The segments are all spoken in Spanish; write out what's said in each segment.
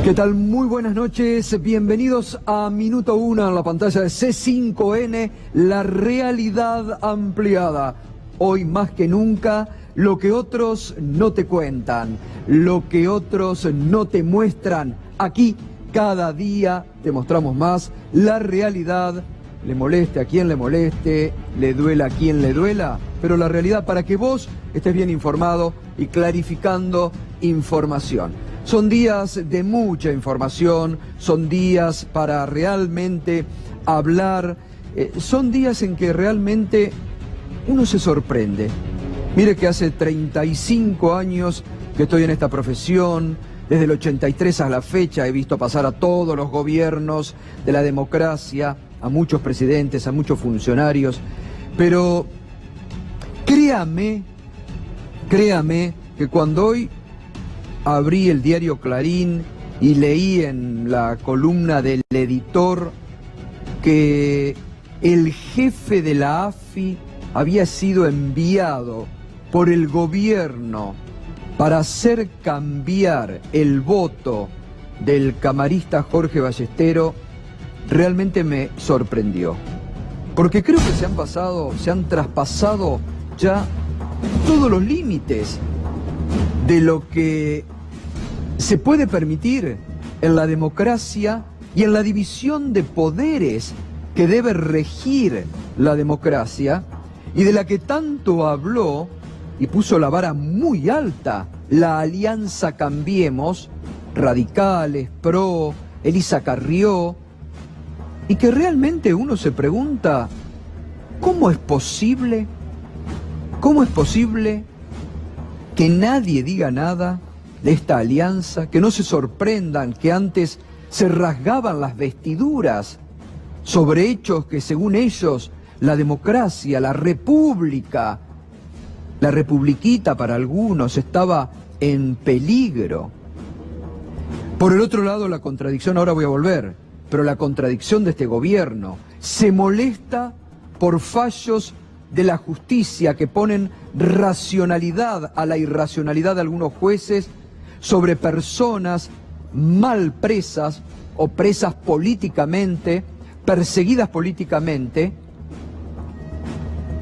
¿Qué tal? Muy buenas noches, bienvenidos a Minuto 1 en la pantalla de C5N, la realidad ampliada. Hoy más que nunca, lo que otros no te cuentan, lo que otros no te muestran. Aquí, cada día, te mostramos más la realidad. Le moleste a quien le moleste, le duela a quien le duela, pero la realidad para que vos estés bien informado y clarificando información. Son días de mucha información, son días para realmente hablar, son días en que realmente uno se sorprende. Mire que hace 35 años que estoy en esta profesión, desde el 83 a la fecha he visto pasar a todos los gobiernos de la democracia, a muchos presidentes, a muchos funcionarios, pero créame que cuando hoy abrí el diario Clarín y leí en la columna del editor que el jefe de la AFI había sido enviado por el gobierno para hacer cambiar el voto del camarista Jorge Ballestero, realmente me sorprendió. Porque creo que se han traspasado ya todos los límites de lo que se puede permitir en la democracia y en la división de poderes que debe regir la democracia y de la que tanto habló y puso la vara muy alta la Alianza Cambiemos, Radicales, PRO, Elisa Carrió, y que realmente uno se pregunta, ¿cómo es posible que nadie diga nada de esta alianza, que no se sorprendan que antes se rasgaban las vestiduras sobre hechos que según ellos la democracia, la república, la republiquita para algunos estaba en peligro? Por el otro lado, la contradicción, ahora voy a volver, pero la contradicción de este gobierno se molesta por fallos de la justicia que ponen racionalidad a la irracionalidad de algunos jueces sobre personas mal presas o presas políticamente, perseguidas políticamente,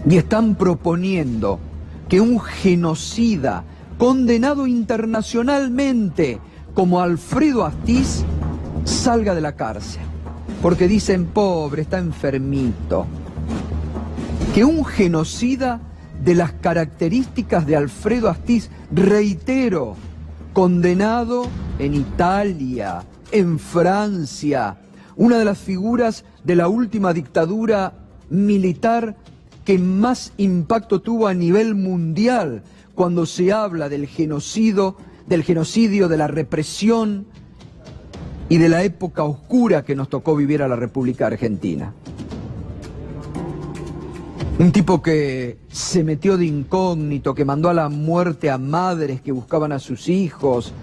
y están proponiendo que un genocida condenado internacionalmente como Alfredo Astiz salga de la cárcel, porque dicen, pobre, está enfermito. Que un genocida de las características de Alfredo Astiz, reitero, condenado en Italia, en Francia, una de las figuras de la última dictadura militar que más impacto tuvo a nivel mundial cuando se habla del genocidio, de la represión y de la época oscura que nos tocó vivir a la República Argentina. Un tipo que se metió de incógnito, que mandó a la muerte a madres que buscaban a sus hijos,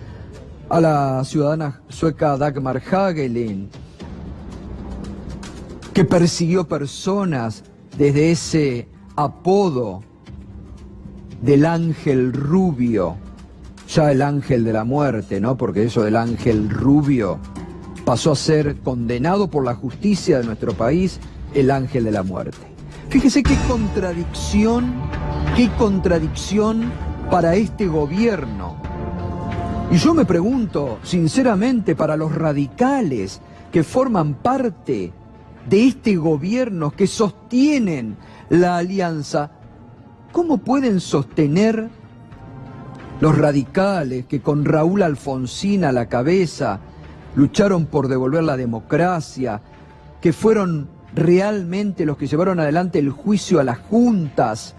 a la ciudadana sueca Dagmar Hagelin, que persiguió personas desde ese apodo del ángel rubio, ya el ángel de la muerte, ¿no? Porque eso del ángel rubio pasó a ser condenado por la justicia de nuestro país, el ángel de la muerte. Fíjese qué contradicción para este gobierno. Y yo me pregunto, sinceramente, para los radicales que forman parte de este gobierno, que sostienen la alianza, ¿cómo pueden sostener los radicales que con Raúl Alfonsín a la cabeza lucharon por devolver la democracia, que fueron realmente los que llevaron adelante el juicio a las juntas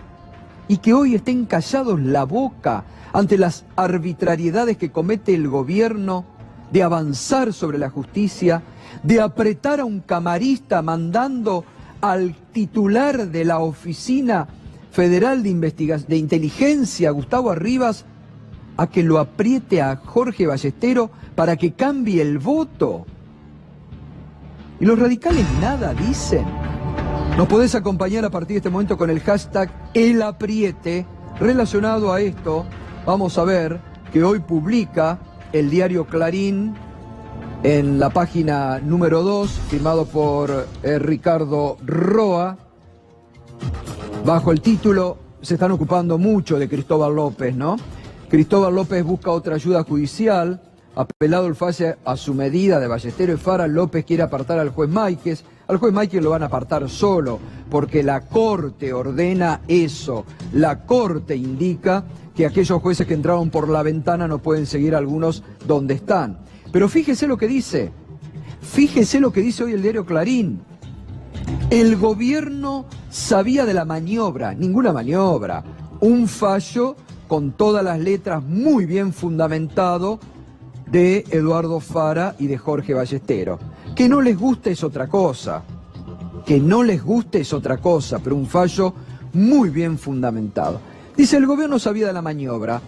y que hoy estén callados la boca ante las arbitrariedades que comete el gobierno de avanzar sobre la justicia, de apretar a un camarista mandando al titular de la Oficina Federal de Inteligencia, Gustavo Arribas, a que lo apriete a Jorge Ballestero para que cambie el voto? Y los radicales nada dicen. Nos podés acompañar a partir de este momento con el hashtag El Apriete. Relacionado a esto, vamos a ver que hoy publica el diario Clarín en la página número 2, firmado por Ricardo Roa, bajo el título, se están ocupando mucho de Cristóbal López, ¿no? Cristóbal López busca otra ayuda judicial, apelado el fallo a su medida de Ballesteros y Fara, López quiere apartar al juez Máiquez. Al juez Máiquez lo van a apartar solo, porque la Corte ordena eso. La Corte indica que aquellos jueces que entraron por la ventana no pueden seguir algunos donde están. Pero fíjese lo que dice hoy el diario Clarín. El gobierno sabía de la maniobra, ninguna maniobra, un fallo con todas las letras muy bien fundamentado de Eduardo Fara y de Jorge Ballesteros. Que no les guste es otra cosa, pero un fallo muy bien fundamentado. Dice, el gobierno sabía de la maniobra,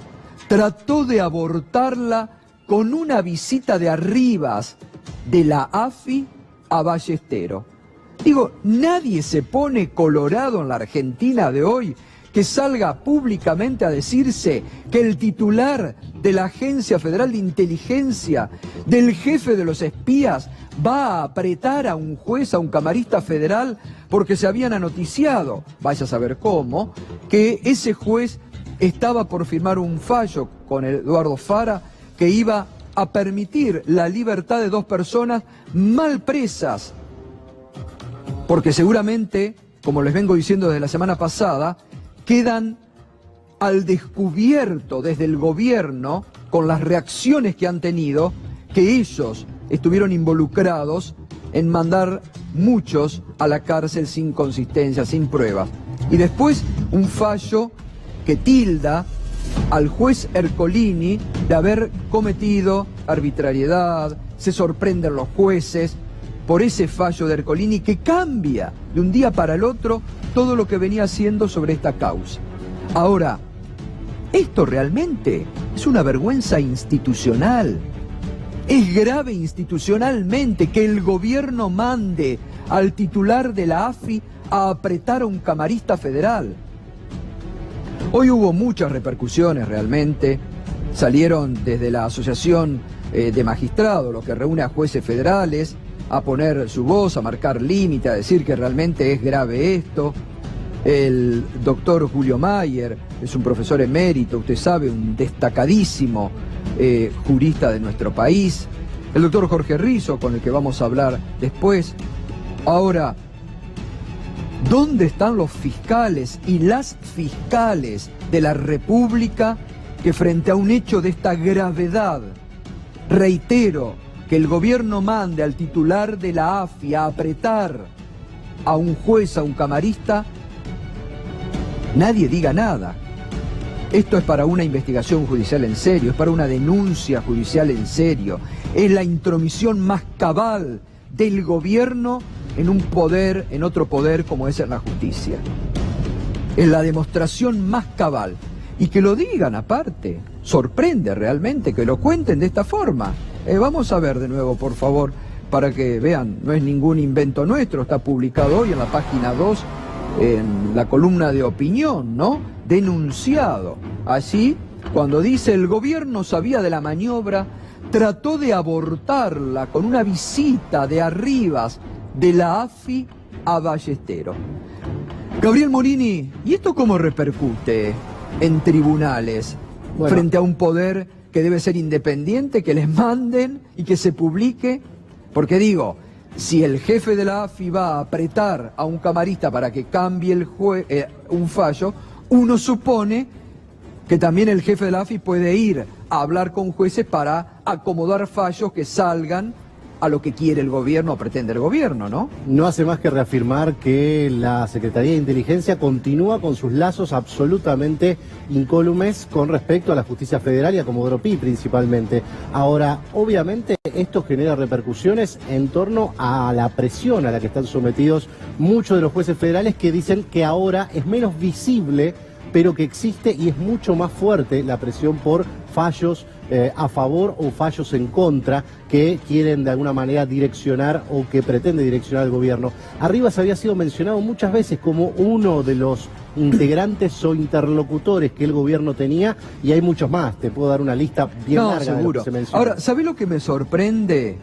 trató de abortarla con una visita de arribas de la AFI a Ballesteros. Digo, nadie se pone colorado en la Argentina de hoy que salga públicamente a decirse que el titular de la Agencia Federal de Inteligencia, del jefe de los espías, va a apretar a un juez, a un camarista federal, porque se habían anoticiado, vaya a saber cómo, que ese juez estaba por firmar un fallo con Eduardo Fara que iba a permitir la libertad de 2 personas mal presas, porque seguramente, como les vengo diciendo desde la semana pasada, quedan al descubierto desde el gobierno, con las reacciones que han tenido, que ellos estuvieron involucrados en mandar muchos a la cárcel sin consistencia, sin pruebas. Y después un fallo que tilda al juez Ercolini de haber cometido arbitrariedad. Se sorprenden los jueces por ese fallo de Ercolini que cambia de un día para el otro todo lo que venía haciendo sobre esta causa. Ahora, esto realmente es una vergüenza institucional. Es grave institucionalmente que el gobierno mande al titular de la AFI a apretar a un camarista federal. Hoy hubo muchas repercusiones realmente. Salieron desde la Asociación de Magistrados, lo que reúne a jueces federales, a poner su voz, a marcar límite, a decir que realmente es grave esto. El doctor Julio Mayer es un profesor emérito, usted sabe, un destacadísimo jurista de nuestro país. El doctor Jorge Rizzo, con el que vamos a hablar después. Ahora, ¿dónde están los fiscales y las fiscales de la República que frente a un hecho de esta gravedad, reitero, que el gobierno mande al titular de la AFI a apretar a un juez, a un camarista, nadie diga nada? Esto es para una investigación judicial en serio, es para una denuncia judicial en serio. Es la intromisión más cabal del gobierno en un poder, en otro poder como es en la justicia. Es la demostración más cabal. Y que lo digan aparte, sorprende realmente que lo cuenten de esta forma. Vamos a ver de nuevo, por favor, para que vean, no es ningún invento nuestro, está publicado hoy en la página 2, en la columna de opinión, ¿no? Denunciado. Allí, cuando dice el gobierno sabía de la maniobra, trató de abortarla con una visita de arribas de la AFI a Ballesteros. Gabriel Morini, ¿y esto cómo repercute en tribunales frente a un poder que debe ser independiente, que les manden y que se publique? Porque si el jefe de la AFI va a apretar a un camarista para que cambie un fallo, uno supone que también el jefe de la AFI puede ir a hablar con jueces para acomodar fallos que salgan a lo que quiere el gobierno o pretende el gobierno, ¿no? No hace más que reafirmar que la Secretaría de Inteligencia continúa con sus lazos absolutamente incólumes con respecto a la justicia federal y a Comodoro Pi principalmente. Ahora, obviamente esto genera repercusiones en torno a la presión a la que están sometidos muchos de los jueces federales, que dicen que ahora es menos visible, pero que existe y es mucho más fuerte la presión por fallos a favor o fallos en contra que quieren de alguna manera direccionar o que pretende direccionar el gobierno. Arribas había sido mencionado muchas veces como uno de los integrantes o interlocutores que el gobierno tenía, y hay muchos más. Te puedo dar una lista bien larga. Seguro. De lo que se menciona. Ahora, ¿sabés lo que me sorprende?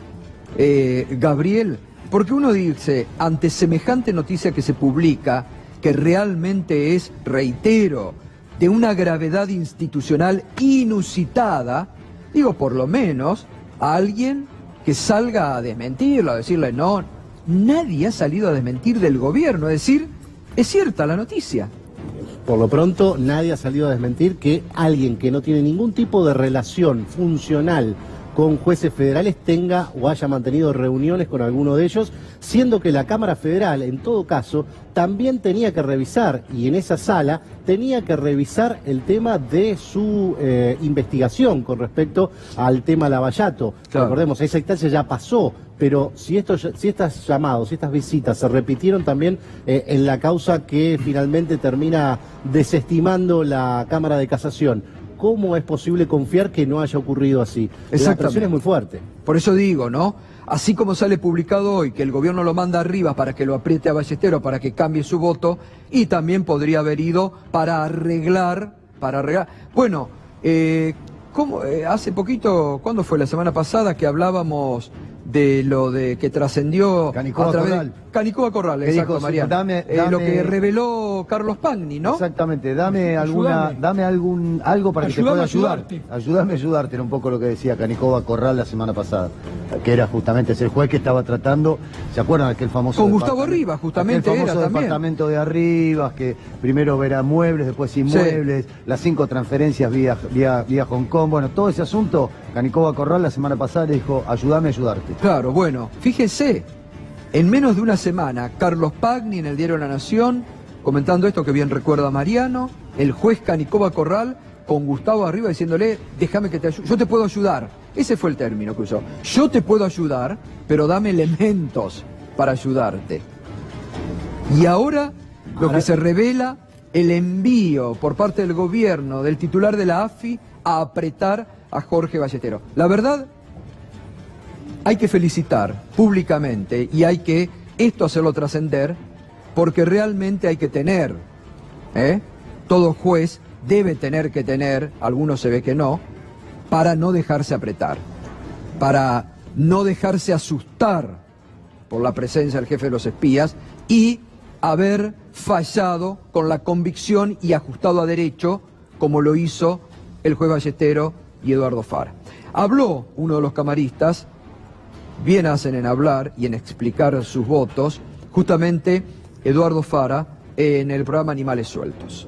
Gabriel, porque uno dice, ante semejante noticia que se publica, que realmente es, reitero, de una gravedad institucional inusitada, digo, por lo menos, a alguien que salga a desmentirlo, a decirle no, nadie ha salido a desmentir del gobierno, es decir, es cierta la noticia. Por lo pronto, nadie ha salido a desmentir que alguien que no tiene ningún tipo de relación funcional con jueces federales tenga o haya mantenido reuniones con alguno de ellos, siendo que la Cámara Federal, en todo caso, también tenía que revisar, y en esa sala tenía que revisar el tema de su investigación con respecto al tema Lavallato. Claro. Recordemos, esa instancia ya pasó, pero si estos llamados, si estas visitas se repitieron también en la causa que finalmente termina desestimando la Cámara de Casación, ¿cómo es posible confiar que no haya ocurrido así? La presión es muy fuerte. Por eso digo, ¿no? Así como sale publicado hoy que el gobierno lo manda arriba para que lo apriete a Ballesteros, para que cambie su voto, y también podría haber ido para arreglar. Bueno, hace poquito, ¿cuándo fue? La semana pasada que hablábamos de lo de que trascendió Canicoba Corral. Canicoba Corral, exacto, dijo, Mariano. Dame, lo que reveló Carlos Pagni, ¿no? Exactamente, dame algo para que te pueda ayudar. Ayúdame a ayudarte, era un poco lo que decía Canicoba Corral la semana pasada, que era justamente ese juez que estaba tratando, ¿se acuerdan aquel famoso? Con Gustavo Rivas, justamente, aquel famoso departamento de Arribas, que primero verá muebles, después inmuebles, sí. Las 5 transferencias vía Hong Kong, bueno, todo ese asunto, Canicoba Corral la semana pasada le dijo, ayúdame a ayudarte. Claro, bueno, fíjese, en menos de una semana, Carlos Pagni en el diario La Nación, comentando esto que bien recuerda Mariano, el juez Canicoba Corral con Gustavo arriba diciéndole, déjame que te ayude, yo te puedo ayudar. Ese fue el término que usó. Yo te puedo ayudar, pero dame elementos para ayudarte. Y ahora lo que se revela, el envío por parte del gobierno, del titular de la AFI, a apretar a Jorge Ballesteros. La verdad, hay que felicitar públicamente y hay que esto hacerlo trascender, porque realmente hay que tener, todo juez debe tener que tener, algunos se ve que no, para no dejarse apretar, para no dejarse asustar por la presencia del jefe de los espías y haber fallado con la convicción y ajustado a derecho, como lo hizo el juez Ballesteros y Eduardo Fara. Habló uno de los camaristas, bien hacen en hablar y en explicar sus votos, justamente Eduardo Fara en el programa Animales Sueltos.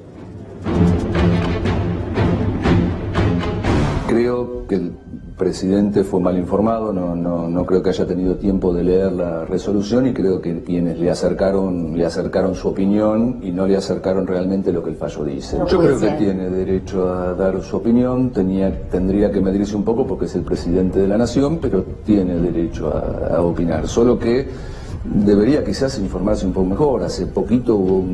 Creo que el presidente fue mal informado, no creo que haya tenido tiempo de leer la resolución y creo que quienes le acercaron su opinión y no le acercaron realmente lo que el fallo dice. Yo creo que tiene derecho a dar su opinión, tendría que medirse un poco porque es el presidente de la nación, pero tiene derecho a opinar, solo que debería quizás informarse un poco mejor. Hace poquito hubo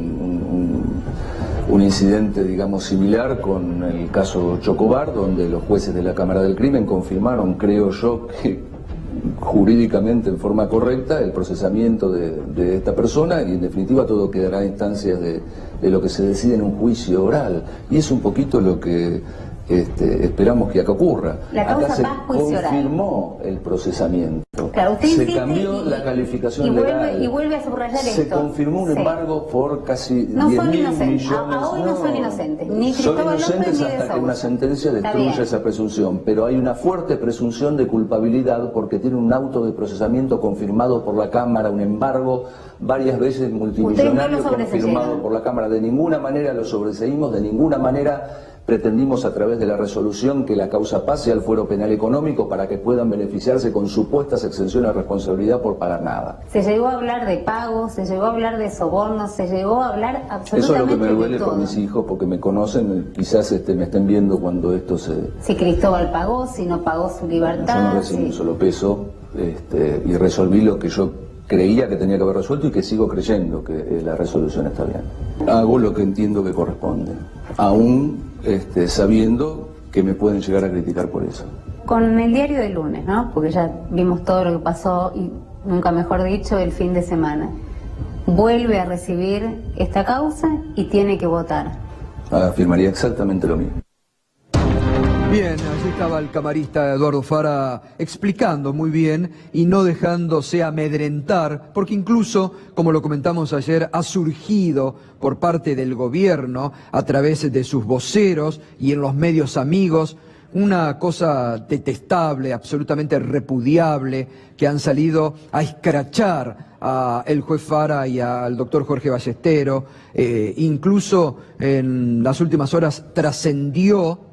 un incidente, digamos, similar con el caso Chocobar, donde los jueces de la Cámara del Crimen confirmaron, creo yo, que jurídicamente en forma correcta el procesamiento de esta persona y en definitiva todo quedará a instancias de lo que se decide en un juicio oral. Y es un poquito lo que esperamos que acá ocurra. Acá se confirmó el procesamiento. Claro, se cambió la calificación legal. Y vuelve a subrayar esto. Se confirmó un embargo por casi 10.000 millones. Hoy no son inocentes. Ni son Cristóbal inocentes López, ni de hasta que Sousa. una sentencia destruya esa presunción. Pero hay una fuerte presunción de culpabilidad porque tiene un auto de procesamiento confirmado por la Cámara, un embargo varias veces multimillonario confirmado por la Cámara. De ninguna manera lo sobreseímos, de ninguna manera pretendimos a través de la resolución que la causa pase al fuero penal económico para que puedan beneficiarse con supuestas exenciones de responsabilidad por pagar nada. Se llegó a hablar de pagos, se llegó a hablar de sobornos, se llegó a hablar absolutamente de todo. Eso es lo que me duele por mis hijos, porque me conocen, quizás me estén viendo cuando esto se... Si Cristóbal pagó, si no pagó su libertad... Yo no recibí un solo peso y resolví lo que yo creía que tenía que haber resuelto y que sigo creyendo que la resolución está bien. Hago lo que entiendo que corresponde, aún sabiendo que me pueden llegar a criticar por eso. Con el diario de lunes, ¿no? Porque ya vimos todo lo que pasó y nunca mejor dicho el fin de semana. Vuelve a recibir esta causa y tiene que votar. Afirmaría exactamente lo mismo. Bien, allí estaba el camarista Eduardo Fara explicando muy bien y no dejándose amedrentar, porque incluso, como lo comentamos ayer, ha surgido por parte del gobierno, a través de sus voceros y en los medios amigos, una cosa detestable, absolutamente repudiable, que han salido a escrachar a el juez Fara y al doctor Jorge Ballestero. Incluso en las últimas horas trascendió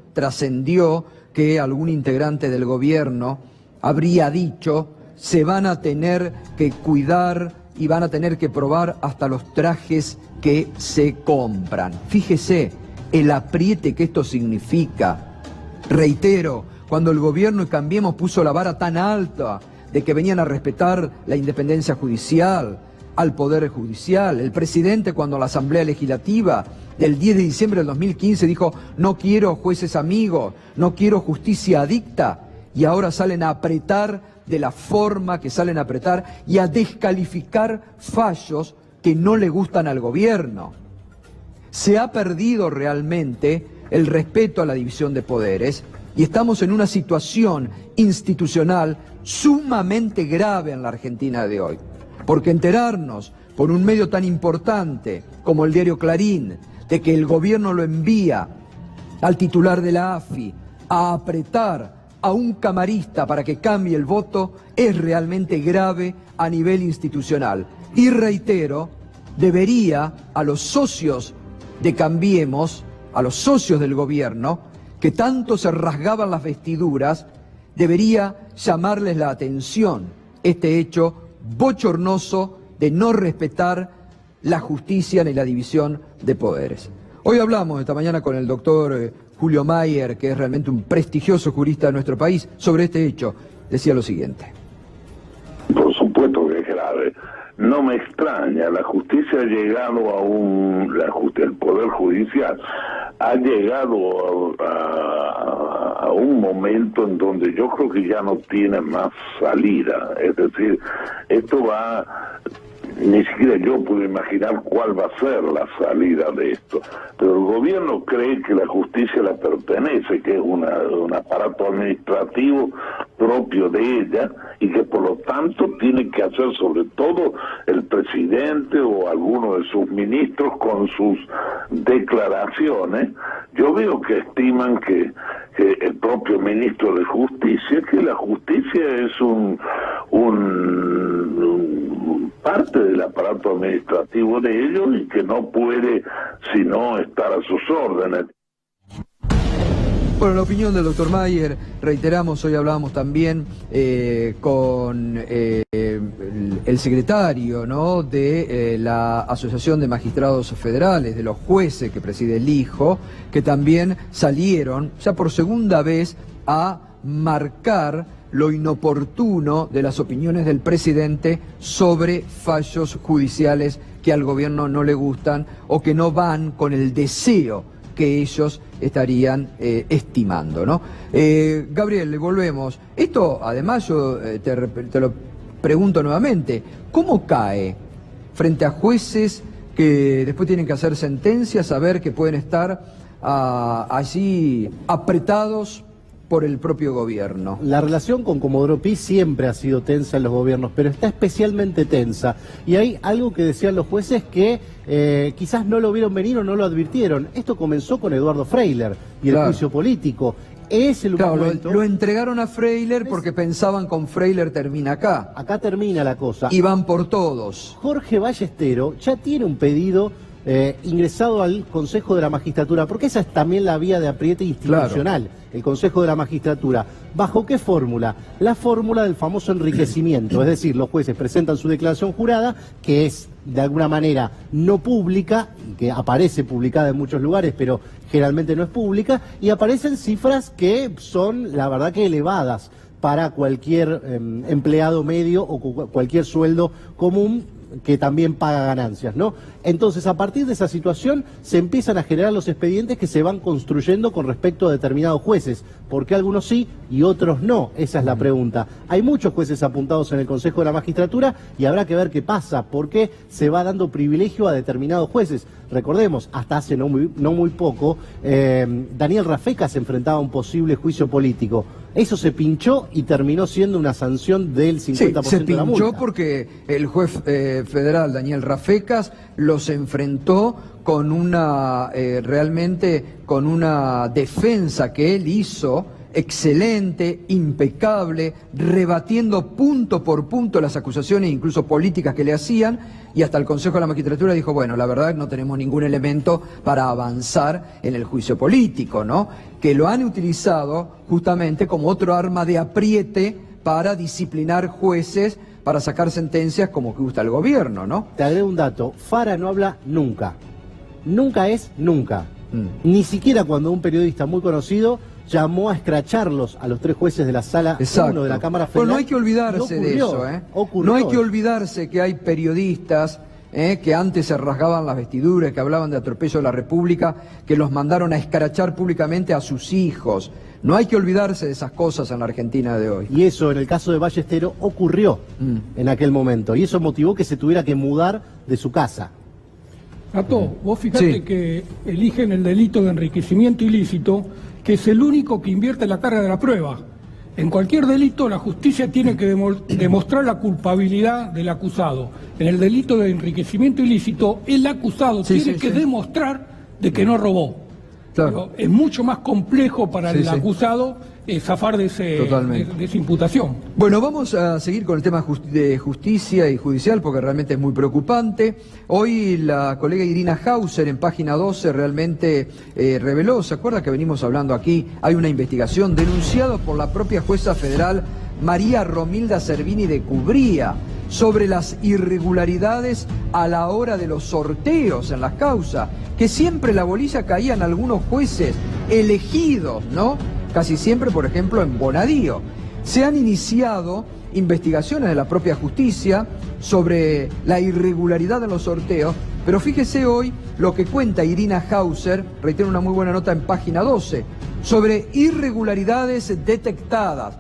que algún integrante del gobierno habría dicho: se van a tener que cuidar y van a tener que probar hasta los trajes que se compran. Fíjese el apriete que esto significa. Reitero, cuando el gobierno de Cambiemos puso la vara tan alta de que venían a respetar la independencia judicial, al Poder Judicial, el presidente, cuando la Asamblea Legislativa del 10 de diciembre del 2015 dijo: no quiero jueces amigos, no quiero justicia adicta, y ahora salen a apretar de la forma que salen a apretar y a descalificar fallos que no le gustan al gobierno. Se ha perdido realmente el respeto a la división de poderes y estamos en una situación institucional sumamente grave en la Argentina de hoy. Porque enterarnos por un medio tan importante como el diario Clarín de que el gobierno lo envía al titular de la AFI a apretar a un camarista para que cambie el voto es realmente grave a nivel institucional. Y reitero, debería a los socios de Cambiemos, a los socios del gobierno, que tanto se rasgaban las vestiduras, debería llamarles la atención este hecho bochornoso de no respetar la justicia ni la división de poderes. Hoy hablamos esta mañana con el doctor Julio Mayer, que es realmente un prestigioso jurista de nuestro país, sobre este hecho. Decía lo siguiente. Por supuesto que es grave. No me extraña, la justicia ha llegado a el Poder Judicial ha llegado a un momento en donde yo creo que ya no tiene más salida. Es decir, esto va... Ni siquiera yo puedo imaginar cuál va a ser la salida de esto. Pero el gobierno cree que la justicia le pertenece, que es un aparato administrativo propio de ella y que por lo tanto tiene que hacer sobre todo el presidente o alguno de sus ministros con sus declaraciones. Yo veo que estiman que el propio ministro de Justicia, que la justicia es parte del aparato administrativo de ellos y que no puede sino estar a sus órdenes. Bueno, la opinión del doctor Mayer, reiteramos, hoy hablábamos también con el secretario, ¿no?, de la Asociación de Magistrados Federales, de los jueces que preside el hijo, que también salieron ya por segunda vez a marcar lo inoportuno de las opiniones del presidente sobre fallos judiciales que al gobierno no le gustan o que no van con el deseo que ellos estarían estimando, ¿no? Gabriel, le volvemos. Esto, además, yo te lo pregunto nuevamente, ¿cómo cae frente a jueces que después tienen que hacer sentencias, saber que pueden estar allí apretados por el propio gobierno? La relación con Comodoro Pi siempre ha sido tensa en los gobiernos, pero está especialmente tensa. Y hay algo que decían los jueces que quizás no lo vieron venir o no lo advirtieron. Esto comenzó con Eduardo Freyler y el juicio político. Es el momento... Lo entregaron a Freyler porque pensaban con Freyler termina acá. Acá termina la cosa. Y van por todos. Jorge Ballestero ya tiene un pedido ingresado al Consejo de la Magistratura, porque esa es también la vía de apriete institucional, claro. El Consejo de la Magistratura. ¿Bajo qué fórmula? La fórmula del famoso enriquecimiento, es decir, los jueces presentan su declaración jurada, que es de alguna manera no pública, que aparece publicada en muchos lugares, pero generalmente no es pública, y aparecen cifras que son, la verdad, que elevadas para cualquier empleado medio o cualquier sueldo común. que también paga ganancias, ¿no? Entonces, a partir de esa situación, se empiezan a generar los expedientes que se van construyendo con respecto a determinados jueces. ¿Por qué algunos sí y otros no? Esa es la pregunta. Hay muchos jueces apuntados en el Consejo de la Magistratura y habrá que ver qué pasa, por qué se va dando privilegio a determinados jueces. Recordemos, hasta hace no muy poco, Daniel Rafecas se enfrentaba a un posible juicio político. Eso se pinchó y terminó siendo una sanción del 50% se de la multa. pinchó porque el juez federal Daniel Rafecas los enfrentó con una realmente con una defensa que él hizo excelente, impecable, rebatiendo punto por punto las acusaciones, incluso políticas que le hacían, y hasta el Consejo de la Magistratura dijo, bueno, la verdad no tenemos ningún elemento para avanzar en el juicio político, ¿no? Que lo han utilizado justamente como otro arma de apriete para disciplinar jueces, para sacar sentencias como que gusta el gobierno, ¿no? Te agrego un dato, Fara no habla nunca. Nunca es nunca. Ni siquiera cuando un periodista muy conocido llamó a escracharlos a los 3 jueces de la Sala 1 de la Cámara Federal. Bueno, no hay que olvidarse de eso, ¿eh? No hay que olvidarse que hay periodistas que antes se rasgaban las vestiduras, que hablaban de atropello de la República, que los mandaron a escrachar públicamente a sus hijos. No hay que olvidarse de esas cosas en la Argentina de hoy. Y eso, en el caso de Ballesteros, ocurrió en aquel momento. Y eso motivó que se tuviera que mudar de su casa. Tato, vos fijate que eligen el delito de enriquecimiento ilícito, que es el único que invierte la carga de la prueba. En cualquier delito la justicia tiene que demostrar la culpabilidad del acusado. En el delito de enriquecimiento ilícito, el acusado tiene que demostrar de que no robó. Claro. Es mucho más complejo para el acusado zafar de esa imputación. Bueno, vamos a seguir con el tema de justicia y judicial porque realmente es muy preocupante. Hoy la colega Irina Hauser en página 12 realmente reveló, ¿se acuerda que venimos hablando aquí? Hay una investigación denunciada por la propia jueza federal María Romilda Servini de Cubría sobre las irregularidades a la hora de los sorteos en las causas, que siempre la bolilla caía en algunos jueces elegidos, ¿no? Casi siempre, por ejemplo, en Bonadío. Se han iniciado investigaciones de la propia justicia sobre la irregularidad en los sorteos, pero fíjese hoy lo que cuenta Irina Hauser, reitero una muy buena nota en página 12, sobre irregularidades detectadas,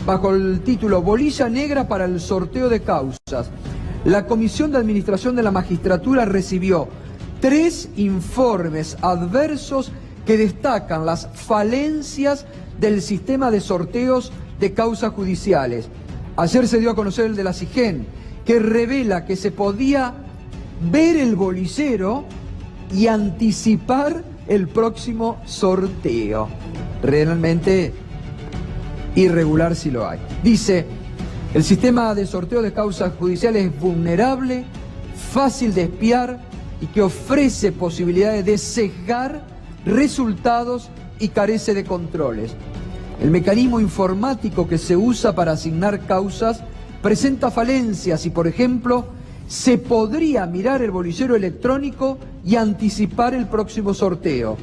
bajo el título Bolilla Negra para el sorteo de causas. La Comisión de Administración de la Magistratura recibió 3 informes adversos que destacan las falencias del sistema de sorteos de causas judiciales. Ayer se dio a conocer el de la SIGEN, que revela que se podía ver el bolillero y anticipar el próximo sorteo. Realmente irregular si lo hay. Dice, el sistema de sorteo de causas judiciales es vulnerable, fácil de espiar y que ofrece posibilidades de sesgar resultados y carece de controles. El mecanismo informático que se usa para asignar causas presenta falencias y, por ejemplo, se podría mirar el bolillero electrónico y anticipar el próximo sorteo.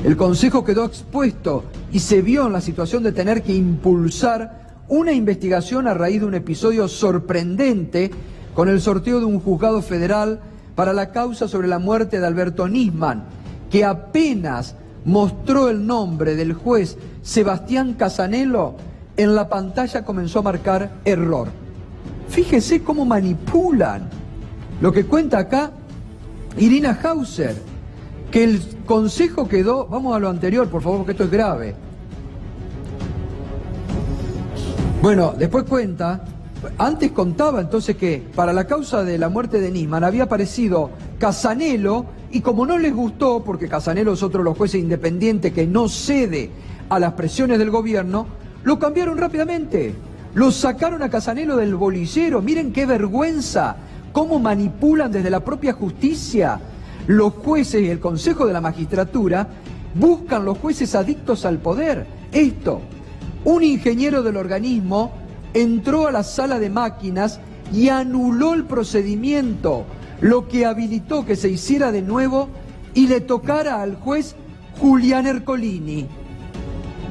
El Consejo quedó expuesto y se vio en la situación de tener que impulsar una investigación a raíz de un episodio sorprendente con el sorteo de un juzgado federal para la causa sobre la muerte de Alberto Nisman, que apenas mostró el nombre del juez Sebastián Casanello, en la pantalla comenzó a marcar error. Fíjese cómo manipulan. Lo que cuenta acá Irina Hauser, que el Consejo quedó, vamos a lo anterior por favor porque esto es grave. Bueno, después cuenta, antes contaba entonces que para la causa de la muerte de Nisman había aparecido Casanello y como no les gustó, porque Casanello es otro de los jueces independientes que no cede a las presiones del gobierno, lo cambiaron rápidamente. Lo sacaron a Casanello del bolillero. Miren qué vergüenza, cómo manipulan desde la propia justicia. Los jueces y el Consejo de la Magistratura buscan los jueces adictos al poder. Esto, un ingeniero del organismo entró a la sala de máquinas y anuló el procedimiento, lo que habilitó que se hiciera de nuevo y le tocara al juez Julián Ercolini,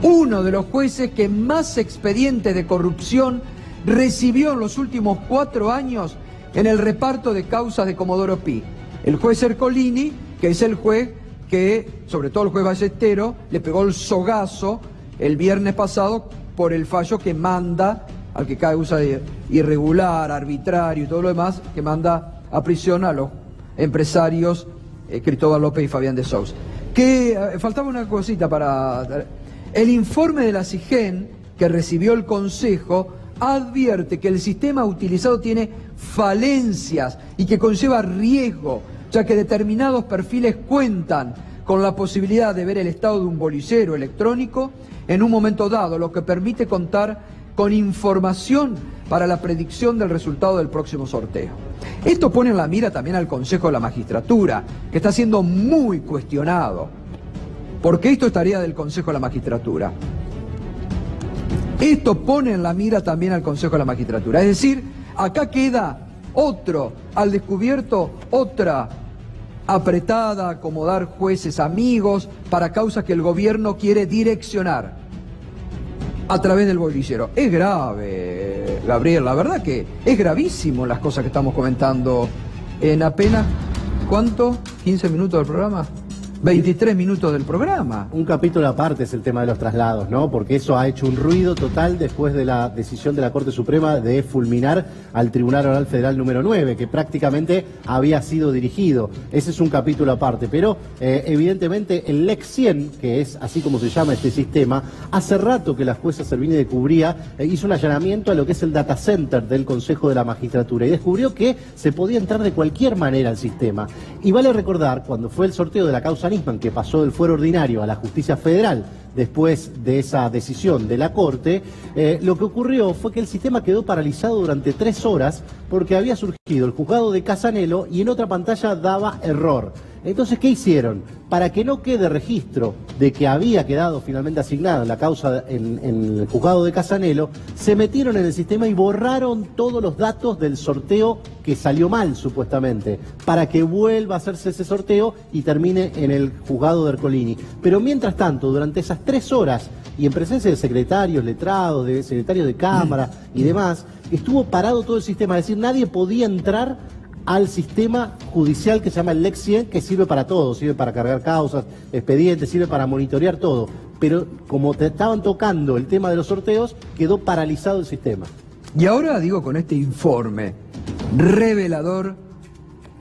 uno de los jueces que más expedientes de corrupción recibió en los últimos 4 años, en el reparto de causas de Comodoro Pi. El juez Ercolini, que es el juez que, sobre todo el juez Ballestero, le pegó el sogazo el viernes pasado por el fallo que manda, al que causa irregular, arbitrario y todo lo demás, que manda a prisión a los empresarios Cristóbal López y Fabián de Sousa. Faltaba una cosita para... El informe de la SIGEN que recibió el Consejo advierte que el sistema utilizado tiene falencias y que conlleva riesgo, ya que determinados perfiles cuentan con la posibilidad de ver el estado de un bolillero electrónico en un momento dado, lo que permite contar con información para la predicción del resultado del próximo sorteo. Esto pone en la mira también al Consejo de la Magistratura, que está siendo muy cuestionado, porque esto es tarea del Consejo de la Magistratura. Esto pone en la mira también al Consejo de la Magistratura. Es decir, acá queda al descubierto otra apretada, acomodar jueces amigos para causas que el gobierno quiere direccionar a través del bolillero. Es grave, Gabriel, la verdad que es gravísimo las cosas que estamos comentando en apenas, ¿cuánto? ¿15 minutos del programa? 23 minutos del programa. Un capítulo aparte es el tema de los traslados, ¿no? Porque eso ha hecho un ruido total después de la decisión de la Corte Suprema de fulminar al Tribunal Oral Federal número 9, que prácticamente había sido dirigido. Ese es un capítulo aparte, pero evidentemente el Lex 100, que es así como se llama este sistema, hace rato que la jueza Servini de Cubría hizo un allanamiento a lo que es el data center del Consejo de la Magistratura y descubrió que se podía entrar de cualquier manera al sistema. Y vale recordar, cuando fue el sorteo de la causa Nisman, que pasó del fuero ordinario a la justicia federal después de esa decisión de la Corte, lo que ocurrió fue que el sistema quedó paralizado durante 3 horas porque había surgido el juzgado de Casanelo y en otra pantalla daba error. Entonces, ¿qué hicieron? Para que no quede registro de que había quedado finalmente asignada la causa en el juzgado de Casanelo, se metieron en el sistema y borraron todos los datos del sorteo que salió mal, supuestamente, para que vuelva a hacerse ese sorteo y termine en el juzgado de Ercolini. Pero mientras tanto, durante esas 3 horas, y en presencia de secretarios, letrados, de secretarios de Cámara y demás, estuvo parado todo el sistema, es decir, nadie podía entrar al sistema judicial que se llama el Lex 100, que sirve para todo, sirve para cargar causas, expedientes, sirve para monitorear todo. Pero como te estaban tocando el tema de los sorteos, quedó paralizado el sistema. Y ahora digo, con este informe revelador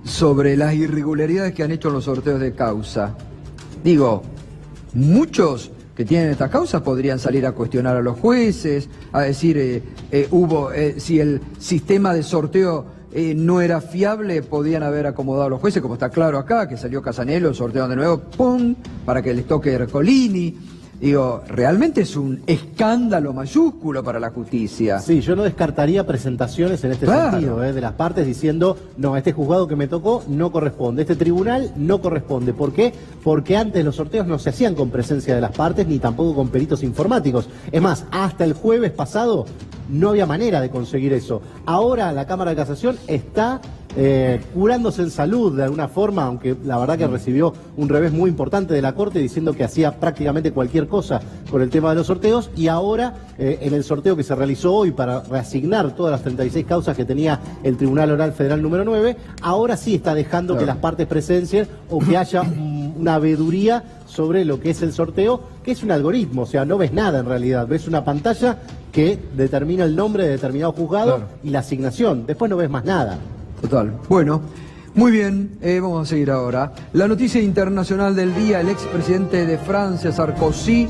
sobre las irregularidades que han hecho en los sorteos de causa, digo, muchos que tienen estas causas podrían salir a cuestionar a los jueces, a decir si el sistema de sorteo no era fiable, podían haber acomodado a los jueces, como está claro acá, que salió Casanelo, sortearon de nuevo, ¡pum!, para que les toque Ercolini. Digo, realmente es un escándalo mayúsculo para la justicia. Sí, yo no descartaría presentaciones en este sentido, de las partes diciendo, no, este juzgado que me tocó no corresponde, este tribunal no corresponde. ¿Por qué? Porque antes los sorteos no se hacían con presencia de las partes ni tampoco con peritos informáticos. Es más, hasta el jueves pasado no había manera de conseguir eso. Ahora la Cámara de Casación está curándose en salud de alguna forma, aunque la verdad que recibió un revés muy importante de la Corte diciendo que hacía prácticamente cualquier cosa con el tema de los sorteos, y ahora en el sorteo que se realizó hoy para reasignar todas las 36 causas que tenía el Tribunal Oral Federal número 9, ahora sí está dejando que las partes presencien o que haya una veeduría sobre lo que es el sorteo, que es un algoritmo, o sea, no ves nada en realidad, ves una pantalla que determina el nombre de determinado juzgado y la asignación, después no ves más nada. Total. Bueno, muy bien, vamos a seguir ahora. La noticia internacional del día: el expresidente de Francia, Sarkozy,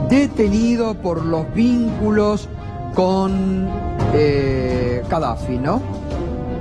detenido por los vínculos con Gaddafi, ¿no?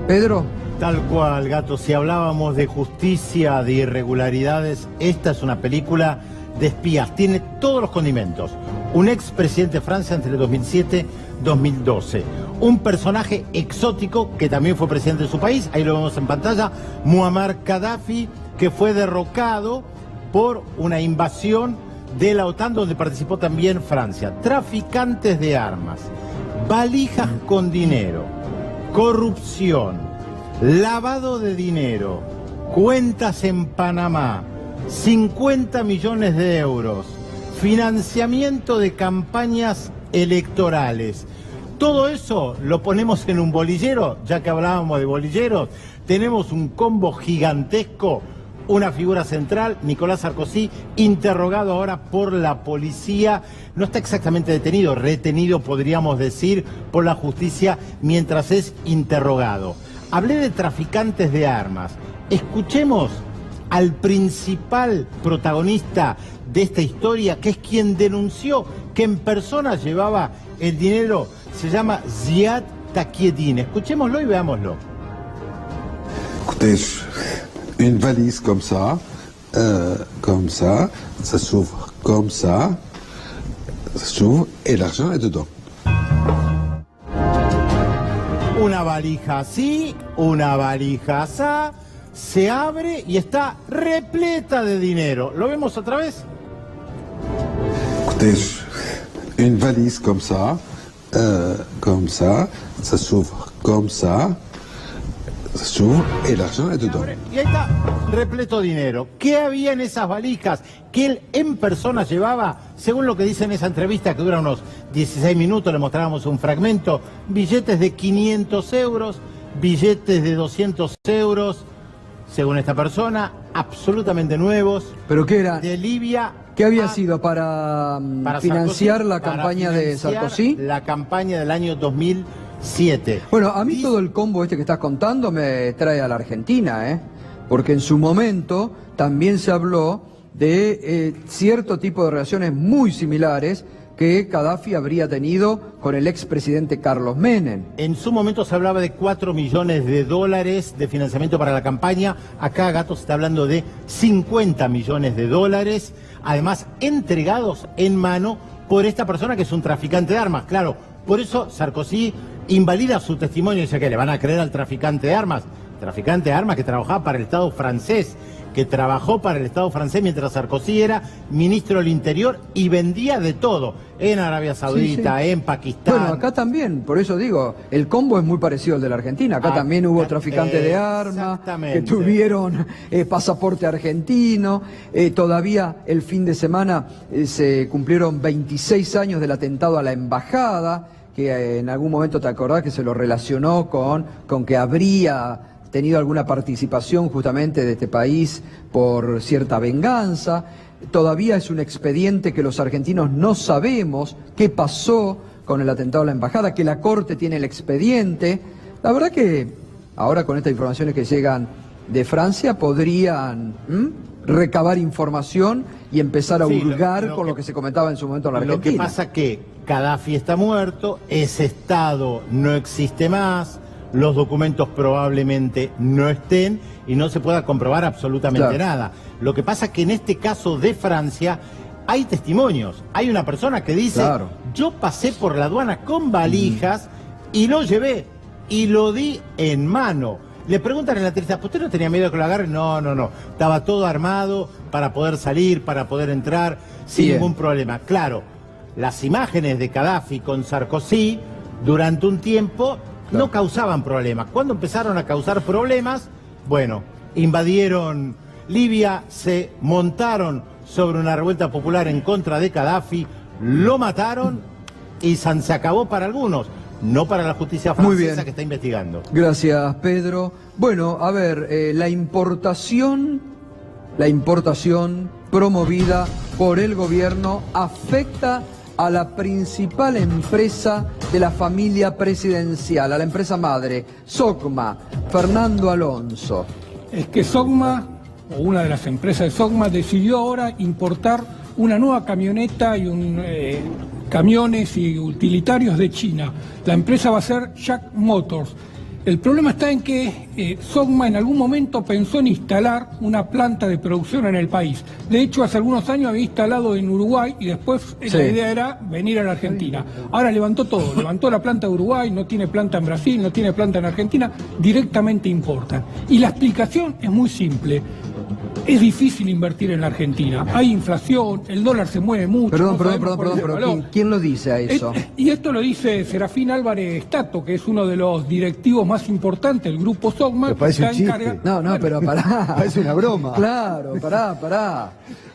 Pedro. Tal cual, Gato. Si hablábamos de justicia, de irregularidades, esta es una película de espías. Tiene todos los condimentos. Un expresidente de Francia entre 2007 y 2012. Un personaje exótico que también fue presidente de su país, ahí lo vemos en pantalla, Muammar Gaddafi, que fue derrocado por una invasión de la OTAN donde participó también Francia. Traficantes de armas, valijas con dinero, corrupción, lavado de dinero, cuentas en Panamá, 50 millones de euros, financiamiento de campañas electorales, Todo eso lo ponemos en un bolillero, ya que hablábamos de bolilleros. Tenemos un combo gigantesco, una figura central, Nicolás Sarkozy, interrogado ahora por la policía. No está exactamente detenido, retenido podríamos decir por la justicia mientras es interrogado. Hablé de traficantes de armas. Escuchemos al principal protagonista de esta historia, que es quien denunció que en persona llevaba el dinero. Se llama Ziad Takieddine. Escuchémoslo y veámoslo. Écoutez, une valise comme ça, ça s'ouvre comme ça s'ouvre et l'argent est dedans. Una valija así, una valija así, se abre y está repleta de dinero. ¿Lo vemos otra vez? Écoutez, une valise comme ça, ça s'ouvre comme ça s'ouvre et l'argent est dedans. Y ahí está, repleto dinero. ¿Qué había en esas valijas que él en persona llevaba? Según lo que dice en esa entrevista, que dura unos 16 minutos, le mostrábamos un fragmento, billetes de 500 euros, billetes de 200 euros, según esta persona, absolutamente nuevos. ¿Pero qué era? De Libia. ¿Qué había sido para financiar Sarkozy, la campaña de Sarkozy? La campaña del año 2007. Bueno, a mí todo el combo este que estás contando me trae a la Argentina, ¿eh? Porque en su momento también se habló de cierto tipo de relaciones muy similares que Gaddafi habría tenido con el expresidente Carlos Menem. En su momento se hablaba de 4 millones de dólares de financiamiento para la campaña. Acá Gato se está hablando de 50 millones de dólares, además entregados en mano por esta persona que es un traficante de armas. Claro, por eso Sarkozy invalida su testimonio y dice que le van a creer al traficante de armas. Traficante de armas que trabajaba para el Estado francés, que trabajó para el Estado francés mientras Sarkozy era ministro del Interior y vendía de todo, en Arabia Saudita, en Pakistán. Bueno, acá también, por eso digo, el combo es muy parecido al de la Argentina. Acá también hubo traficantes de armas, que tuvieron pasaporte argentino. Todavía el fin de semana se cumplieron 26 años del atentado a la embajada, que en algún momento te acordás que se lo relacionó con que habría tenido alguna participación justamente de este país por cierta venganza. Todavía es un expediente que los argentinos no sabemos qué pasó con el atentado a la embajada, que la Corte tiene el expediente. La verdad que ahora con estas informaciones que llegan de Francia podrían recabar información y empezar a hurgar con lo que se comentaba en su momento en la Argentina. Lo que pasa que Gaddafi está muerto, ese Estado no existe más, los documentos probablemente no estén y no se pueda comprobar absolutamente nada. Lo que pasa es que en este caso de Francia hay testimonios. Hay una persona que dice, yo pasé por la aduana con valijas y lo llevé y lo di en mano. Le preguntan en la entrevista, ¿usted no tenía miedo de que lo agarren? No, no, no. Estaba todo armado para poder salir, para poder entrar sin ningún problema. Claro, las imágenes de Gaddafi con Sarkozy durante un tiempo no causaban problemas. Cuando empezaron a causar problemas, bueno, invadieron Libia, se montaron sobre una revuelta popular en contra de Gaddafi, lo mataron y se acabó para algunos, no para la justicia francesa que está investigando. Gracias, Pedro. Bueno, a ver, la importación promovida por el gobierno afecta a la principal empresa de la familia presidencial, a la empresa madre, SOCMA. Fernando Alonso. Es que SOCMA, o una de las empresas de SOCMA, decidió ahora importar una nueva camioneta y camiones y utilitarios de China. La empresa va a ser Jack Motors. El problema está en que SOCMA en algún momento pensó en instalar una planta de producción en el país. De hecho, hace algunos años había instalado en Uruguay y después la idea era venir a la Argentina. Ahora levantó todo, levantó la planta de Uruguay, no tiene planta en Brasil, no tiene planta en Argentina, directamente importan. Y la explicación es muy simple. Es difícil invertir en la Argentina. Hay inflación, el dólar se mueve mucho. Perdón, ¿quién lo dice a eso? Y esto lo dice Serafín Álvarez Stato, que es uno de los directivos más importantes del grupo SOCMA. Parece un chiste. No, pero pará. Parece una broma. Claro, pará.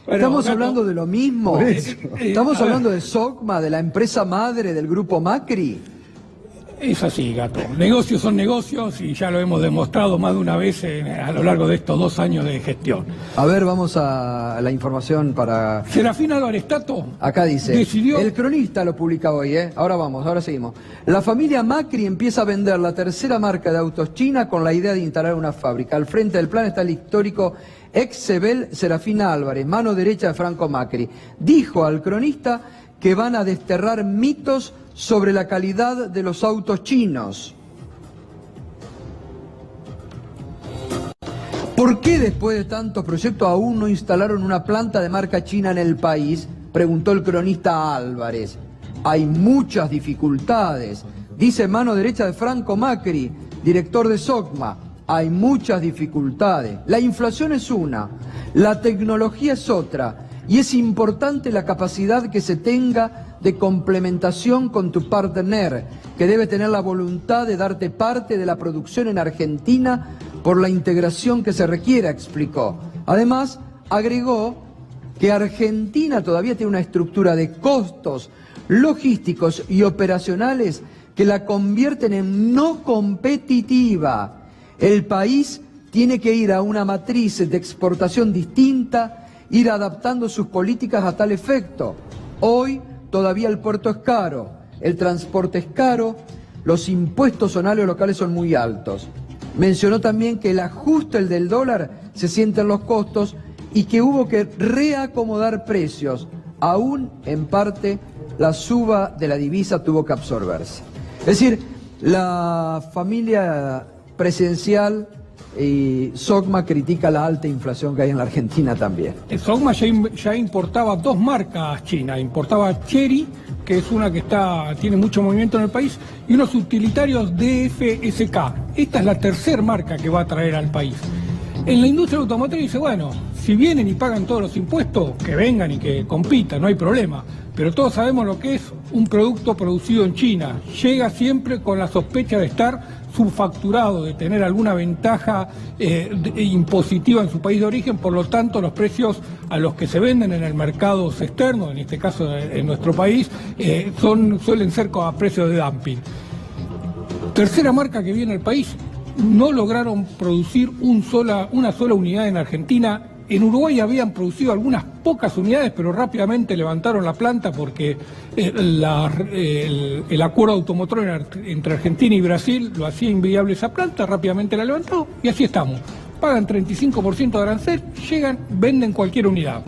Estamos hablando de lo mismo. Estamos hablando de SOCMA, de la empresa madre del grupo Macri. Es así, Gato. Negocios son negocios y ya lo hemos demostrado más de una vez a lo largo de estos 2 años de gestión. A ver, vamos a la información para... Serafín Álvarez Tato. Acá dice, decidió... El Cronista lo publica hoy, ¿eh? Ahora seguimos. La familia Macri empieza a vender la tercera marca de autos china con la idea de instalar una fábrica. Al frente del plan está el histórico ex-Sebel Serafín Álvarez, mano derecha de Franco Macri. Dijo al Cronista que van a desterrar mitos sobre la calidad de los autos chinos. ¿Por qué después de tantos proyectos aún no instalaron una planta de marca china en el país? Preguntó el cronista Álvarez. Hay muchas dificultades, dice mano derecha de Franco Macri, director de SOCMA. Hay muchas dificultades. La inflación es una, la tecnología es otra, y es importante la capacidad que se tenga de complementación con tu partner, que debe tener la voluntad de darte parte de la producción en Argentina por la integración que se requiera, explicó. Además, agregó que Argentina todavía tiene una estructura de costos logísticos y operacionales que la convierten en no competitiva. El país tiene que ir a una matriz de exportación distinta, ir adaptando sus políticas a tal efecto. Hoy todavía el puerto es caro, el transporte es caro, los impuestos zonales locales son muy altos. Mencionó también que el ajuste del dólar se siente en los costos y que hubo que reacomodar precios. Aún en parte la suba de la divisa tuvo que absorberse. Es decir, la familia presidencial y SOCMA critica la alta inflación que hay en la Argentina también. SOCMA ya importaba 2 marcas chinas. Importaba Chery, que es una que tiene mucho movimiento en el país, y unos utilitarios DFSK. Esta es la tercera marca que va a traer al país. En la industria automotriz dice, bueno, si vienen y pagan todos los impuestos, que vengan y que compitan, no hay problema. Pero todos sabemos lo que es un producto producido en China. Llega siempre con la sospecha de estar subfacturado, de tener alguna ventaja impositiva en su país de origen, por lo tanto los precios a los que se venden en el mercado externo, en este caso en nuestro país, suelen ser a precios de dumping. Tercera marca que viene al país, no lograron producir una sola unidad en Argentina. En Uruguay habían producido algunas pocas unidades, pero rápidamente levantaron la planta porque el acuerdo automotor entre Argentina y Brasil lo hacía inviable esa planta, rápidamente la levantó y así estamos. Pagan 35% de arancel, llegan, venden cualquier unidad.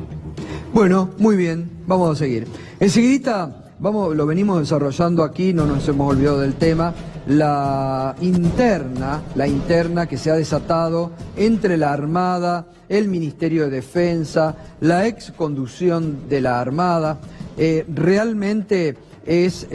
Bueno, muy bien, vamos a seguir. Enseguidita, lo venimos desarrollando aquí, no nos hemos olvidado del tema, la interna que se ha desatado entre la Armada, el Ministerio de Defensa, la exconducción de la Armada. Realmente es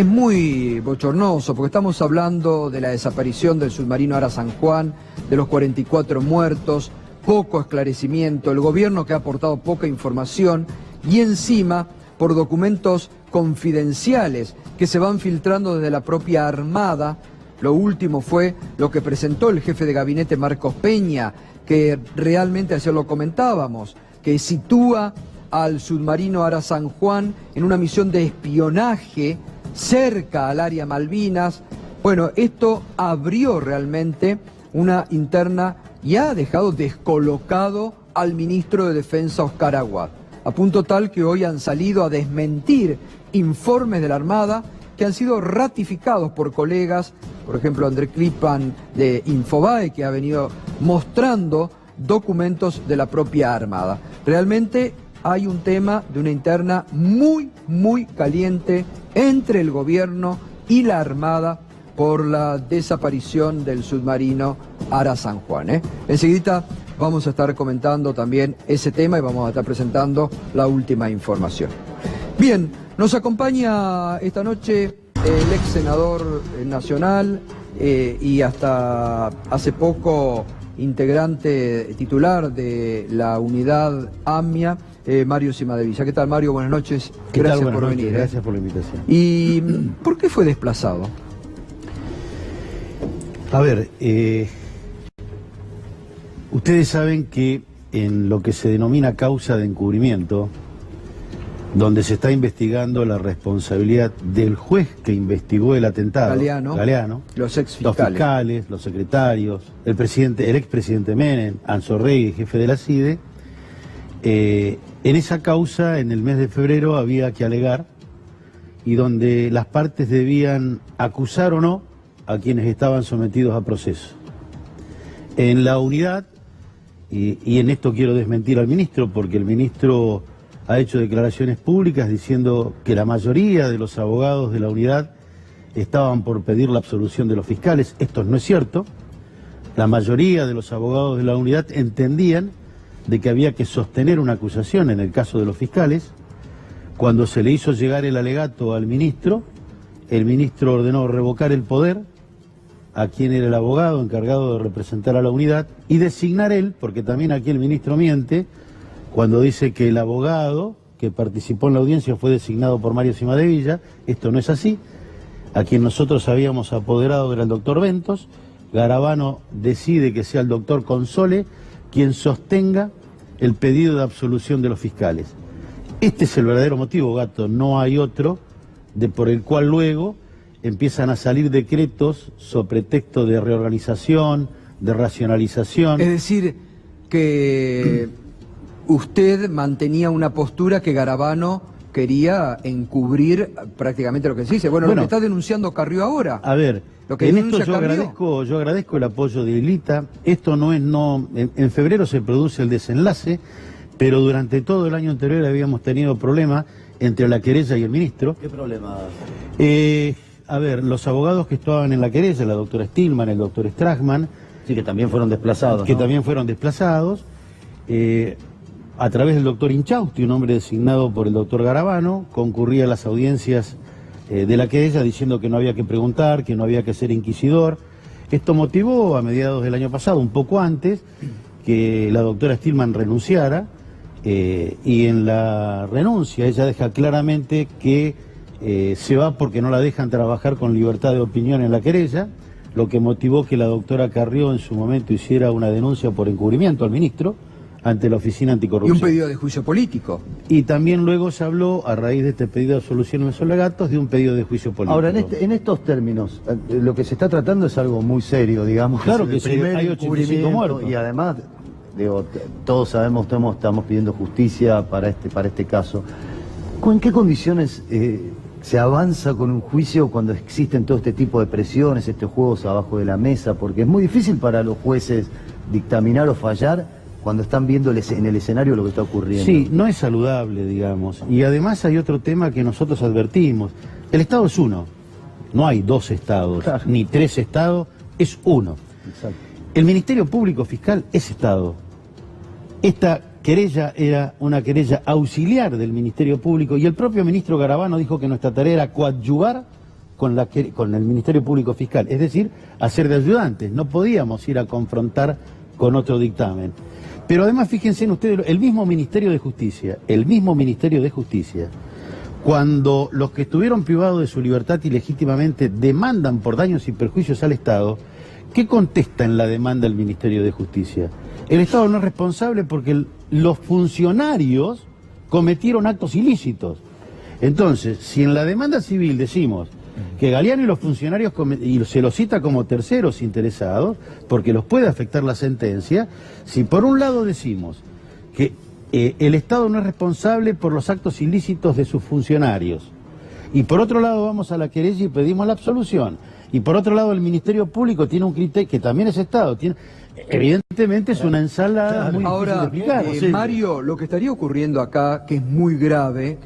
muy bochornoso, porque estamos hablando de la desaparición del submarino Ara San Juan, de los 44 muertos, poco esclarecimiento, el gobierno que ha aportado poca información y encima por documentos confidenciales que se van filtrando desde la propia Armada. Lo último fue lo que presentó el jefe de gabinete Marcos Peña, que realmente ayer lo comentábamos, que sitúa al submarino Ara San Juan en una misión de espionaje cerca al área Malvinas. Bueno, esto abrió realmente una interna y ha dejado descolocado al ministro de Defensa Oscar Aguad, a punto tal que hoy han salido a desmentir informes de la Armada que han sido ratificados por colegas, por ejemplo André Klipan de Infobae, que ha venido mostrando documentos de la propia Armada. Realmente hay un tema de una interna muy, muy caliente entre el gobierno y la Armada por la desaparición del submarino Ara San Juan. Enseguida vamos a estar comentando también ese tema y vamos a estar presentando la última información. Bien, nos acompaña esta noche el ex senador nacional y hasta hace poco integrante titular de la unidad AMIA, Mario Cimadevilla. ¿Qué tal, Mario? Buenas noches. Gracias por venir. Gracias por la invitación. ¿Y por qué fue desplazado? A ver, ustedes saben que en lo que se denomina causa de encubrimiento, donde se está investigando la responsabilidad del juez que investigó el atentado, Galeano, los los fiscales, los secretarios, el expresidente Menem, Anzorregui, jefe de la CIDE. En esa causa, en el mes de febrero, había que alegar, y donde las partes debían acusar o no a quienes estaban sometidos a proceso. En la unidad, y en esto quiero desmentir al ministro, porque el ministro ha hecho declaraciones públicas diciendo que la mayoría de los abogados de la unidad estaban por pedir la absolución de los fiscales. Esto no es cierto. La mayoría de los abogados de la unidad entendían de que había que sostener una acusación en el caso de los fiscales. Cuando se le hizo llegar el alegato al ministro, el ministro ordenó revocar el poder a quien era el abogado encargado de representar a la unidad y designar él, porque también aquí el ministro miente, cuando dice que el abogado que participó en la audiencia fue designado por Mario Cimadevilla. Esto no es así. A quien nosotros habíamos apoderado era el doctor Ventos. Garabano decide que sea el doctor Console quien sostenga el pedido de absolución de los fiscales. Este es el verdadero motivo, Gato, no hay otro, por el cual luego empiezan a salir decretos sobre pretexto de reorganización, de racionalización. Es decir, que usted mantenía una postura que Garabano quería encubrir prácticamente lo que se dice. Bueno, lo que está denunciando Carrió ahora. A ver, lo que en esto yo agradezco el apoyo de Ilita. Esto en febrero se produce el desenlace, pero durante todo el año anterior habíamos tenido problemas entre la querella y el ministro. ¿Qué problema? A ver, los abogados que estaban en la querella, la doctora Stillman, el doctor Strachman. Sí, que también fueron desplazados. Que también fueron desplazados. A través del doctor Inchausti, un hombre designado por el doctor Garabano, concurría a las audiencias de la querella diciendo que no había que preguntar, que no había que ser inquisidor. Esto motivó a mediados del año pasado, un poco antes, que la doctora Stillman renunciara, y en la renuncia ella deja claramente que se va porque no la dejan trabajar con libertad de opinión en la querella, lo que motivó que la doctora Carrió en su momento hiciera una denuncia por encubrimiento al ministro ante la Oficina Anticorrupción. Y un pedido de juicio político. Y también luego se habló, a raíz de este pedido de absolución en Solegatos, de un pedido de juicio político. Ahora, en estos términos, lo que se está tratando es algo muy serio, digamos. Claro que sí, hay 85 muertos. Y además, digo, todos sabemos, estamos pidiendo justicia para este caso. ¿En qué condiciones se avanza con un juicio cuando existen todo este tipo de presiones, estos juegos abajo de la mesa? Porque es muy difícil para los jueces dictaminar o fallar cuando están viendo en el escenario lo que está ocurriendo. Sí, no es saludable, digamos. Y además hay otro tema que nosotros advertimos. El Estado es uno. No hay dos estados, claro, ni tres estados, es uno. Exacto. El Ministerio Público Fiscal es Estado. Esta querella era una querella auxiliar del Ministerio Público y el propio ministro Garabano dijo que nuestra tarea era coadyuvar con el Ministerio Público Fiscal, es decir, hacer de ayudantes. No podíamos ir a confrontar con otro dictamen. Pero además, fíjense en ustedes, el mismo Ministerio de Justicia, cuando los que estuvieron privados de su libertad ilegítimamente demandan por daños y perjuicios al Estado, ¿qué contesta en la demanda el Ministerio de Justicia? El Estado no es responsable porque los funcionarios cometieron actos ilícitos. Entonces, si en la demanda civil decimos que Galeano y los funcionarios, y se los cita como terceros interesados, porque los puede afectar la sentencia, si por un lado decimos que el Estado no es responsable por los actos ilícitos de sus funcionarios, y por otro lado vamos a la querella y pedimos la absolución, y por otro lado el Ministerio Público tiene un criterio, que también es Estado, evidentemente es una ensalada muy difícil de explicar. Mario, lo que estaría ocurriendo acá, que es muy grave,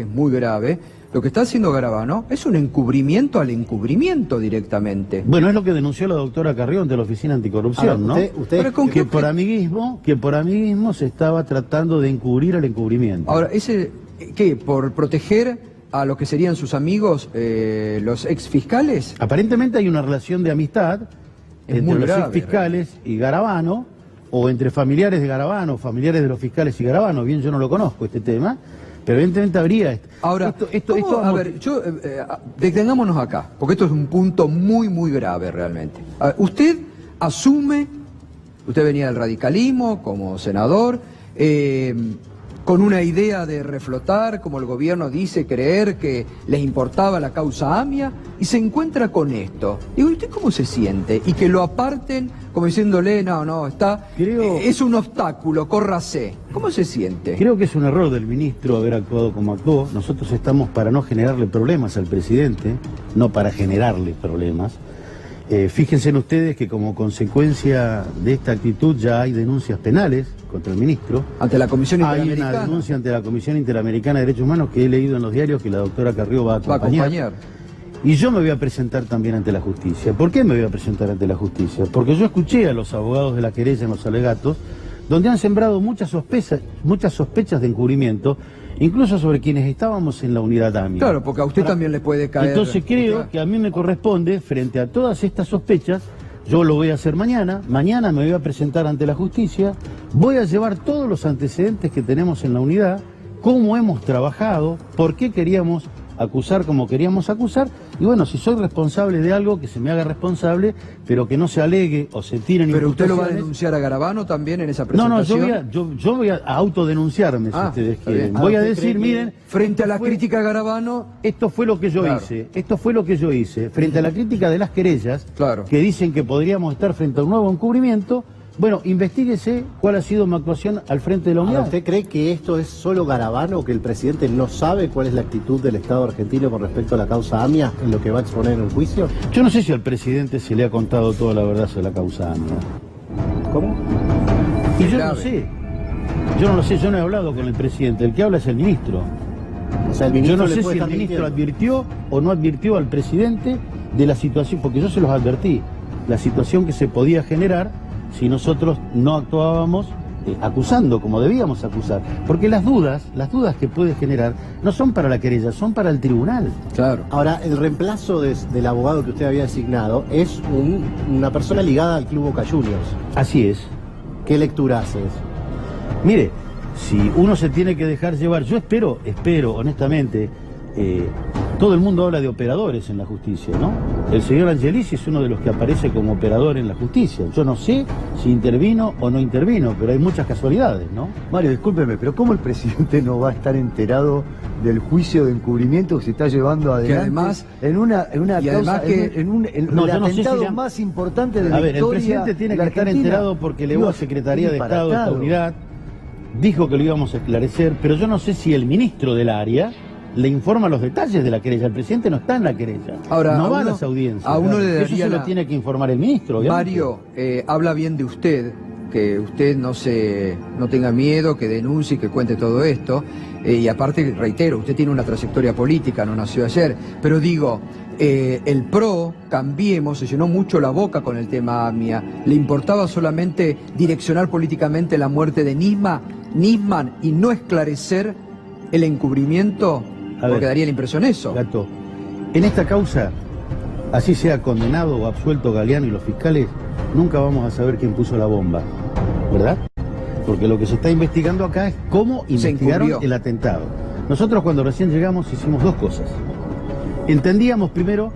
lo que está haciendo Garabano es un encubrimiento al encubrimiento directamente. Bueno, es lo que denunció la doctora Carrió ante la Oficina Anticorrupción, ¿no? Que por amiguismo se estaba tratando de encubrir al encubrimiento. Ahora, ¿qué? ¿Por proteger a lo que serían sus amigos, los exfiscales? Aparentemente hay una relación de amistad entre los exfiscales y Garabano, o entre familiares de Garabano, familiares de los fiscales y Garabano. Bien, yo no lo conozco este tema. Pero evidentemente habría Ahora, detengámonos acá, porque esto es un punto muy, muy grave realmente. Usted asume, usted venía del radicalismo como senador, con una idea de reflotar, como el gobierno dice, creer que les importaba la causa AMIA, y se encuentra con esto. Digo, ¿y usted cómo se siente? Y que lo aparten como diciéndole, no, es un obstáculo, córrase. ¿Cómo se siente? Creo que es un error del ministro haber actuado como actuó. Nosotros estamos para no generarle problemas al presidente, no para generarle problemas. Fíjense en ustedes que como consecuencia de esta actitud ya hay denuncias penales contra el ministro. Ante la Comisión Interamericana. Hay una denuncia ante la Comisión Interamericana de Derechos Humanos que he leído en los diarios que la doctora Carrió va a acompañar. Y yo me voy a presentar también ante la justicia. ¿Por qué me voy a presentar ante la justicia? Porque yo escuché a los abogados de la querella en los alegatos, donde han sembrado muchas sospechas de encubrimiento, incluso sobre quienes estábamos en la unidad AMIA. Claro, porque a usted también le puede caer. Entonces creo que a mí me corresponde, frente a todas estas sospechas, yo lo voy a hacer mañana me voy a presentar ante la justicia, voy a llevar todos los antecedentes que tenemos en la unidad, cómo hemos trabajado, por qué queríamos acusar como queríamos acusar, y bueno, si soy responsable de algo, que se me haga responsable, pero que no se alegue o se tiren imputaciones. ¿Pero usted lo va a denunciar a Garabano también en esa presentación? No, yo voy a autodenunciarme, si ustedes quieren. Voy a decir, miren... Frente a la crítica a Garabano... Esto fue lo que yo hice. Frente a la crítica de las querellas, que dicen que podríamos estar frente a un nuevo encubrimiento, bueno, investíguese cuál ha sido mi actuación al frente de la unidad. ¿Usted cree que esto es solo Garabano o que el presidente no sabe cuál es la actitud del Estado argentino con respecto a la causa AMIA en lo que va a exponer en el juicio? Yo no sé si al presidente se le ha contado toda la verdad sobre la causa AMIA. ¿Cómo? Y yo no lo sé. Yo no he hablado con el presidente. El que habla es el ministro. O sea, el ministro yo no sé si el ministro advirtió o no advirtió al presidente de la situación, porque yo se los advertí, la situación que se podía generar si nosotros no actuábamos acusando como debíamos acusar. Porque las dudas que puede generar no son para la querella, son para el tribunal. Claro. Ahora, el reemplazo del abogado que usted había designado es una persona ligada al Club Boca Juniors. Así es. ¿Qué lectura hace eso? Mire, si uno se tiene que dejar llevar, yo espero, honestamente, todo el mundo habla de operadores en la justicia, ¿no? El señor Angelici es uno de los que aparece como operador en la justicia. Yo no sé si intervino o no intervino, pero hay muchas casualidades, ¿no? Mario, discúlpeme, pero ¿cómo el presidente no va a estar enterado del juicio de encubrimiento que se está llevando adelante? Que además, en el atentado más importante de la historia. El presidente tiene que estar enterado porque elevó a Secretaría de Estado esta unidad, dijo que lo íbamos a esclarecer, pero yo no sé si el ministro del área le informa los detalles de la querella. El presidente no está en la querella. Ahora, no va a las audiencias. A uno le daría eso se lo tiene que informar el ministro, obviamente. Mario, habla bien de usted, que usted no tenga miedo, que denuncie, que cuente todo esto. Y aparte, reitero, usted tiene una trayectoria política, no nació ayer. Pero digo, el PRO, Cambiemos, se llenó mucho la boca con el tema AMIA. ¿Le importaba solamente direccionar políticamente la muerte de Nisman y no esclarecer el encubrimiento? Porque daría la impresión eso. Gato, en esta causa, así sea condenado o absuelto Galeano y los fiscales, nunca vamos a saber quién puso la bomba, ¿verdad? Porque lo que se está investigando acá es cómo investigaron el atentado. Nosotros cuando recién llegamos hicimos dos cosas. Entendíamos primero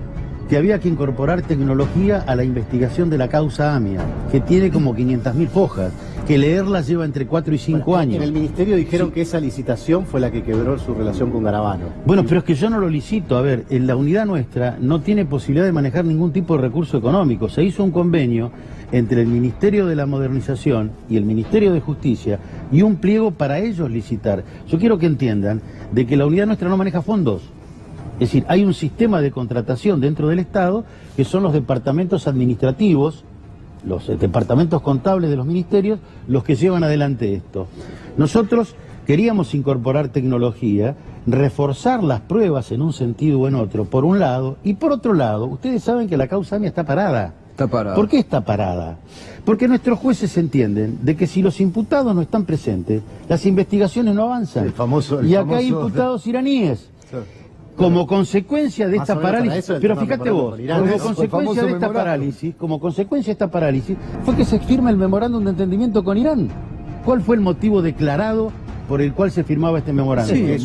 que había que incorporar tecnología a la investigación de la causa AMIA, que tiene como 500.000 hojas, que leerla lleva entre 4 y 5 años. En el ministerio dijeron que esa licitación fue la que quebró su relación con Garabano. Bueno, pero es que yo no lo licito. A ver, en la unidad nuestra no tiene posibilidad de manejar ningún tipo de recurso económico. Se hizo un convenio entre el Ministerio de la Modernización y el Ministerio de Justicia y un pliego para ellos licitar. Yo quiero que entiendan de que la unidad nuestra no maneja fondos. Es decir, hay un sistema de contratación dentro del Estado que son los departamentos administrativos, los departamentos contables de los ministerios, los que llevan adelante esto. Nosotros queríamos incorporar tecnología, reforzar las pruebas en un sentido o en otro, por un lado, y por otro lado, ustedes saben que la causa AMIA está parada. Está parada. ¿Por qué está parada? Porque nuestros jueces entienden de que si los imputados no están presentes, las investigaciones no avanzan. Y acá hay imputados iraníes. Como consecuencia de esta parálisis, pero fíjate vos, como consecuencia de esta parálisis, fue que se firma el memorándum de entendimiento con Irán. ¿Cuál fue el motivo declarado por el cual se firmaba este memorándum? Sí,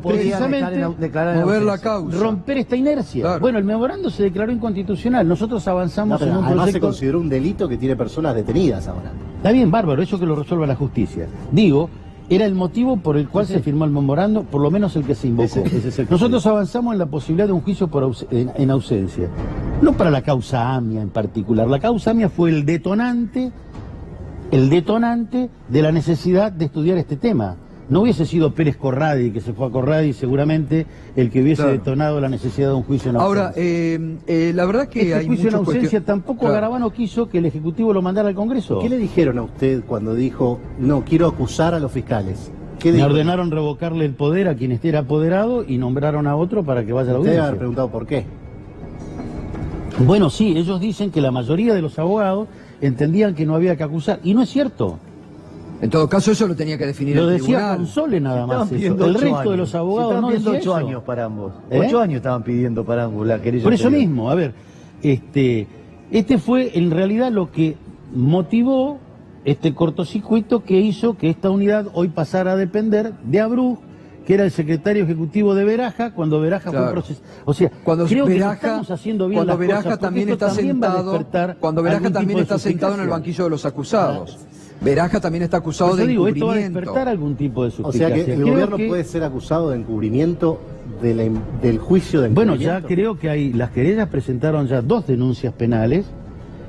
precisamente mover la causa. Romper esta inercia. Claro. Bueno, el memorándum se declaró inconstitucional. Nosotros avanzamos en un proyecto. Además se consideró un delito que tiene personas detenidas ahora. Está bien, bárbaro, eso que lo resuelva la justicia. Digo era el motivo por el cual se firmó el memorando, por lo menos el que se invocó. Nosotros avanzamos en la posibilidad de un juicio en ausencia. No para la causa AMIA en particular. La causa AMIA fue el detonante de la necesidad de estudiar este tema. No hubiese sido Pérez Corradi, que se fue a Corradi, seguramente el que hubiese detonado la necesidad de un juicio en ausencia. Ahora, la verdad que hay juicio en muchos ausencia tampoco Garabano quiso que el Ejecutivo lo mandara al Congreso. ¿Qué le dijeron a usted cuando dijo, no, quiero acusar a los fiscales? Me ordenaron revocarle el poder a quien esté apoderado y nombraron a otro para que vaya a la audiencia. Usted haber preguntado por qué. Bueno, sí, ellos dicen que la mayoría de los abogados entendían que no había que acusar, y no es cierto. En todo caso, eso lo tenía que definir lo el decía tribunal. Console nada más. El resto de los abogados no decía 8 eso. años para ambos. 8 años estaban pidiendo para ambos la querella. Por eso anterior. mismo, a ver, este fue en realidad lo que motivó este cortocircuito que hizo que esta unidad hoy pasara a depender de Abruz, que era el secretario ejecutivo de Beraja, cuando Beraja fue procesado. O sea, cuando creo Beraja, que estamos haciendo bien cuando las Beraja cosas, también está sentado, cuando Beraja también está sentado en el banquillo de los acusados. Beraja también está acusado de encubrimiento. Esto va a despertar algún tipo de suspicacia. O sea que el gobierno puede ser acusado de encubrimiento del juicio de encubrimiento. Bueno, ya creo que las querellas presentaron ya 2 denuncias penales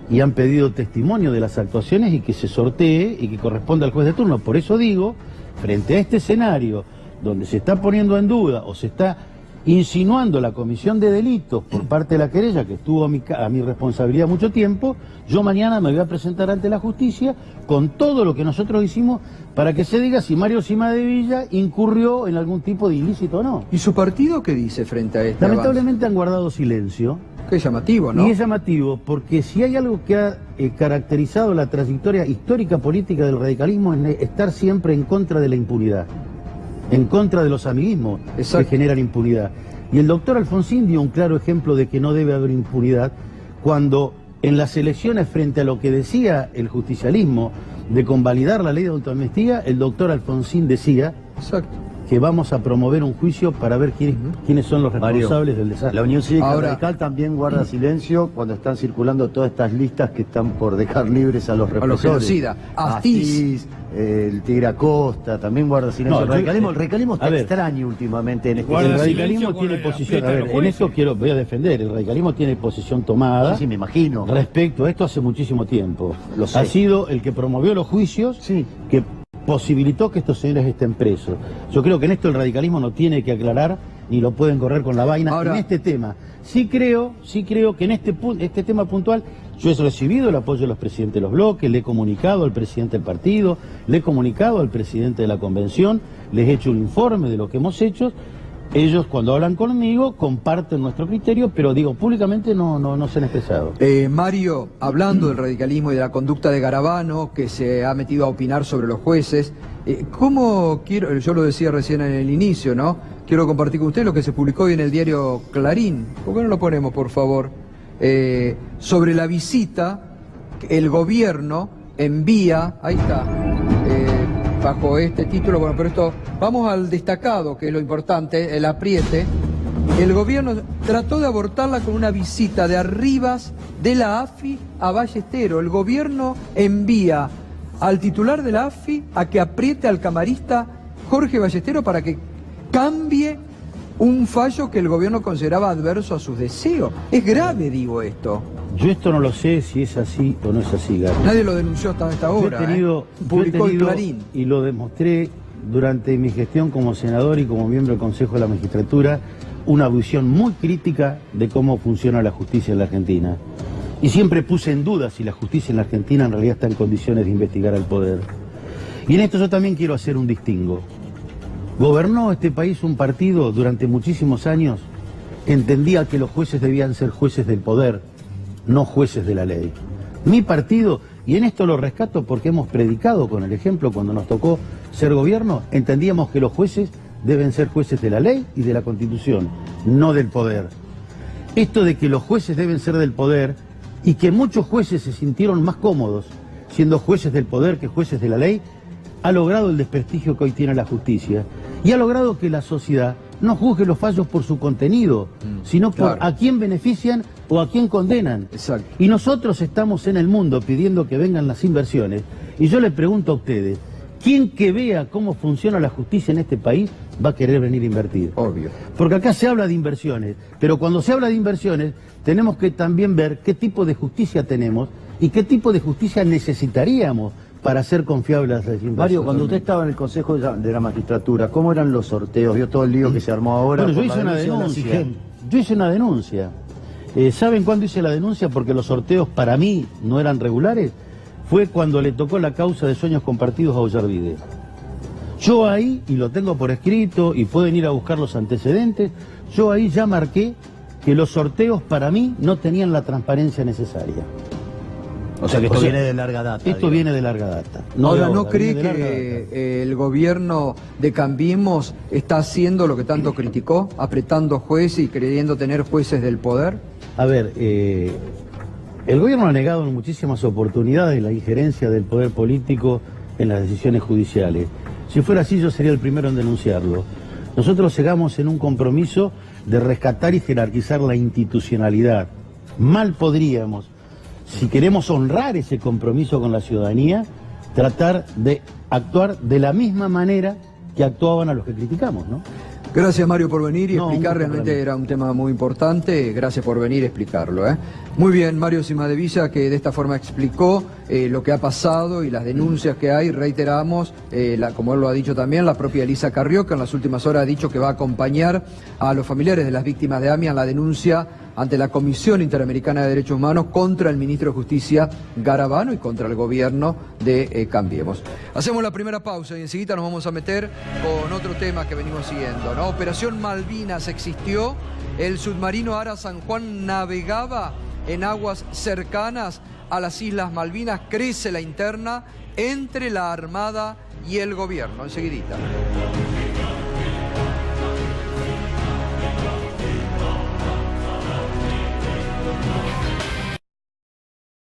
y han pedido testimonio de las actuaciones y que se sortee y que corresponda al juez de turno. Por eso digo, frente a este escenario donde se está poniendo en duda o se está insinuando la comisión de delitos por parte de la querella, que estuvo a mi responsabilidad mucho tiempo, yo mañana me voy a presentar ante la justicia con todo lo que nosotros hicimos para que se diga si Mario Cimadevilla incurrió en algún tipo de ilícito o no. ¿Y su partido qué dice frente a esto? Lamentablemente han guardado silencio. Qué llamativo, ¿no? Y es llamativo porque si hay algo que ha caracterizado la trayectoria histórica política del radicalismo es estar siempre en contra de la impunidad, en contra de los amiguismos que generan impunidad. Y el doctor Alfonsín dio un claro ejemplo de que no debe haber impunidad cuando en las elecciones frente a lo que decía el justicialismo de convalidar la ley de autoamnistía, el doctor Alfonsín decía que vamos a promover un juicio para ver quiénes son los responsables del desastre. La Unión Cívica Radical también guarda silencio cuando están circulando todas estas listas que están por dejar libres a los represores. A los genocidas. Astiz, el Tigre Acosta, también guarda silencio. No, el radicalismo está extraño últimamente en este El radicalismo tiene posición, en esto voy a defender, el radicalismo tiene posición tomada. Sí, me imagino. Respecto a esto hace muchísimo tiempo. Lo sé. Ha sido el que promovió los juicios, que posibilitó que estos señores estén presos. Yo creo que en esto el radicalismo no tiene que aclarar ni lo pueden correr con la vaina. Ahora, en este tema, sí creo que en este tema puntual yo he recibido el apoyo de los presidentes de los bloques, le he comunicado al presidente del partido, le he comunicado al presidente de la convención, les he hecho un informe de lo que hemos hecho. Ellos cuando hablan conmigo comparten nuestro criterio, pero digo, públicamente no se han expresado. Mario, hablando del radicalismo y de la conducta de Garabano, que se ha metido a opinar sobre los jueces, yo lo decía recién en el inicio, ¿no? Quiero compartir con usted lo que se publicó hoy en el diario Clarín. ¿Por qué no lo ponemos, por favor? Sobre la visita que el gobierno envía, ahí está, bajo este título, bueno, pero esto, vamos al destacado, que es lo importante, el apriete. El gobierno trató de abortarla con una visita de Arribas de la AFI a Ballestero. El gobierno envía al titular de la AFI a que apriete al camarista Jorge Ballestero para que cambie un fallo que el gobierno consideraba adverso a sus deseos. Es grave, digo esto. Yo esto no lo sé si es así o no es así, Gato. Nadie lo denunció hasta esta hora. Publicó el Clarín. Y lo demostré durante mi gestión como senador y como miembro del Consejo de la Magistratura, una visión muy crítica de cómo funciona la justicia en la Argentina. Y siempre puse en duda si la justicia en la Argentina en realidad está en condiciones de investigar al poder. Y en esto yo también quiero hacer un distingo. Gobernó este país un partido durante muchísimos años que entendía que los jueces debían ser jueces del poder, no jueces de la ley. Mi partido, y en esto lo rescato porque hemos predicado con el ejemplo cuando nos tocó ser gobierno, entendíamos que los jueces deben ser jueces de la ley y de la Constitución, no del poder. Esto de que los jueces deben ser del poder y que muchos jueces se sintieron más cómodos siendo jueces del poder que jueces de la ley, ha logrado el desprestigio que hoy tiene la justicia y ha logrado que la sociedad no juzgue los fallos por su contenido, sino por a quién benefician o a quién condenan. Exacto. Y nosotros estamos en el mundo pidiendo que vengan las inversiones. Y yo les pregunto a ustedes, quien que vea cómo funciona la justicia en este país va a querer venir a invertir. Obvio. Porque acá se habla de inversiones, pero cuando se habla de inversiones tenemos que también ver qué tipo de justicia tenemos y qué tipo de justicia necesitaríamos para hacer confiables las inversiones. Mario, cuando usted estaba en el Consejo de la Magistratura, ¿cómo eran los sorteos? ¿Vio todo el lío que se armó ahora? Bueno, yo hice una denuncia. Yo hice una denuncia. ¿Saben cuándo hice la denuncia? Porque los sorteos para mí no eran regulares. Fue cuando le tocó la causa de Sueños Compartidos a Ollarvide. Yo ahí, y lo tengo por escrito, y pueden ir a buscar los antecedentes, yo ahí ya marqué que los sorteos para mí no tenían la transparencia necesaria. O sea que esto viene de larga data. Esto viene de larga data. Ahora, ¿no cree que el gobierno de Cambiemos está haciendo lo que tanto criticó, apretando jueces y creyendo tener jueces del poder? A ver, el gobierno ha negado en muchísimas oportunidades la injerencia del poder político en las decisiones judiciales. Si fuera así, yo sería el primero en denunciarlo. Nosotros llegamos en un compromiso de rescatar y jerarquizar la institucionalidad. Mal podríamos, si queremos honrar ese compromiso con la ciudadanía, tratar de actuar de la misma manera que actuaban a los que criticamos, ¿no? Gracias, Mario, por venir y explicar. Realmente era un tema muy importante. Gracias por venir a explicarlo. Muy bien, Mario Cimadevilla, que de esta forma explicó lo que ha pasado y las denuncias que hay. Reiteramos, como él lo ha dicho también, la propia Elisa Carrioca en las últimas horas ha dicho que va a acompañar a los familiares de las víctimas de AMIA en la denuncia ante la Comisión Interamericana de Derechos Humanos contra el ministro de Justicia Garabano y contra el gobierno de Cambiemos. Hacemos la primera pausa y enseguida nos vamos a meter con otro tema que venimos siguiendo, ¿no? Operación Malvinas existió, el submarino Ara San Juan navegaba en aguas cercanas a las Islas Malvinas, crece la interna entre la Armada y el gobierno. Enseguidita.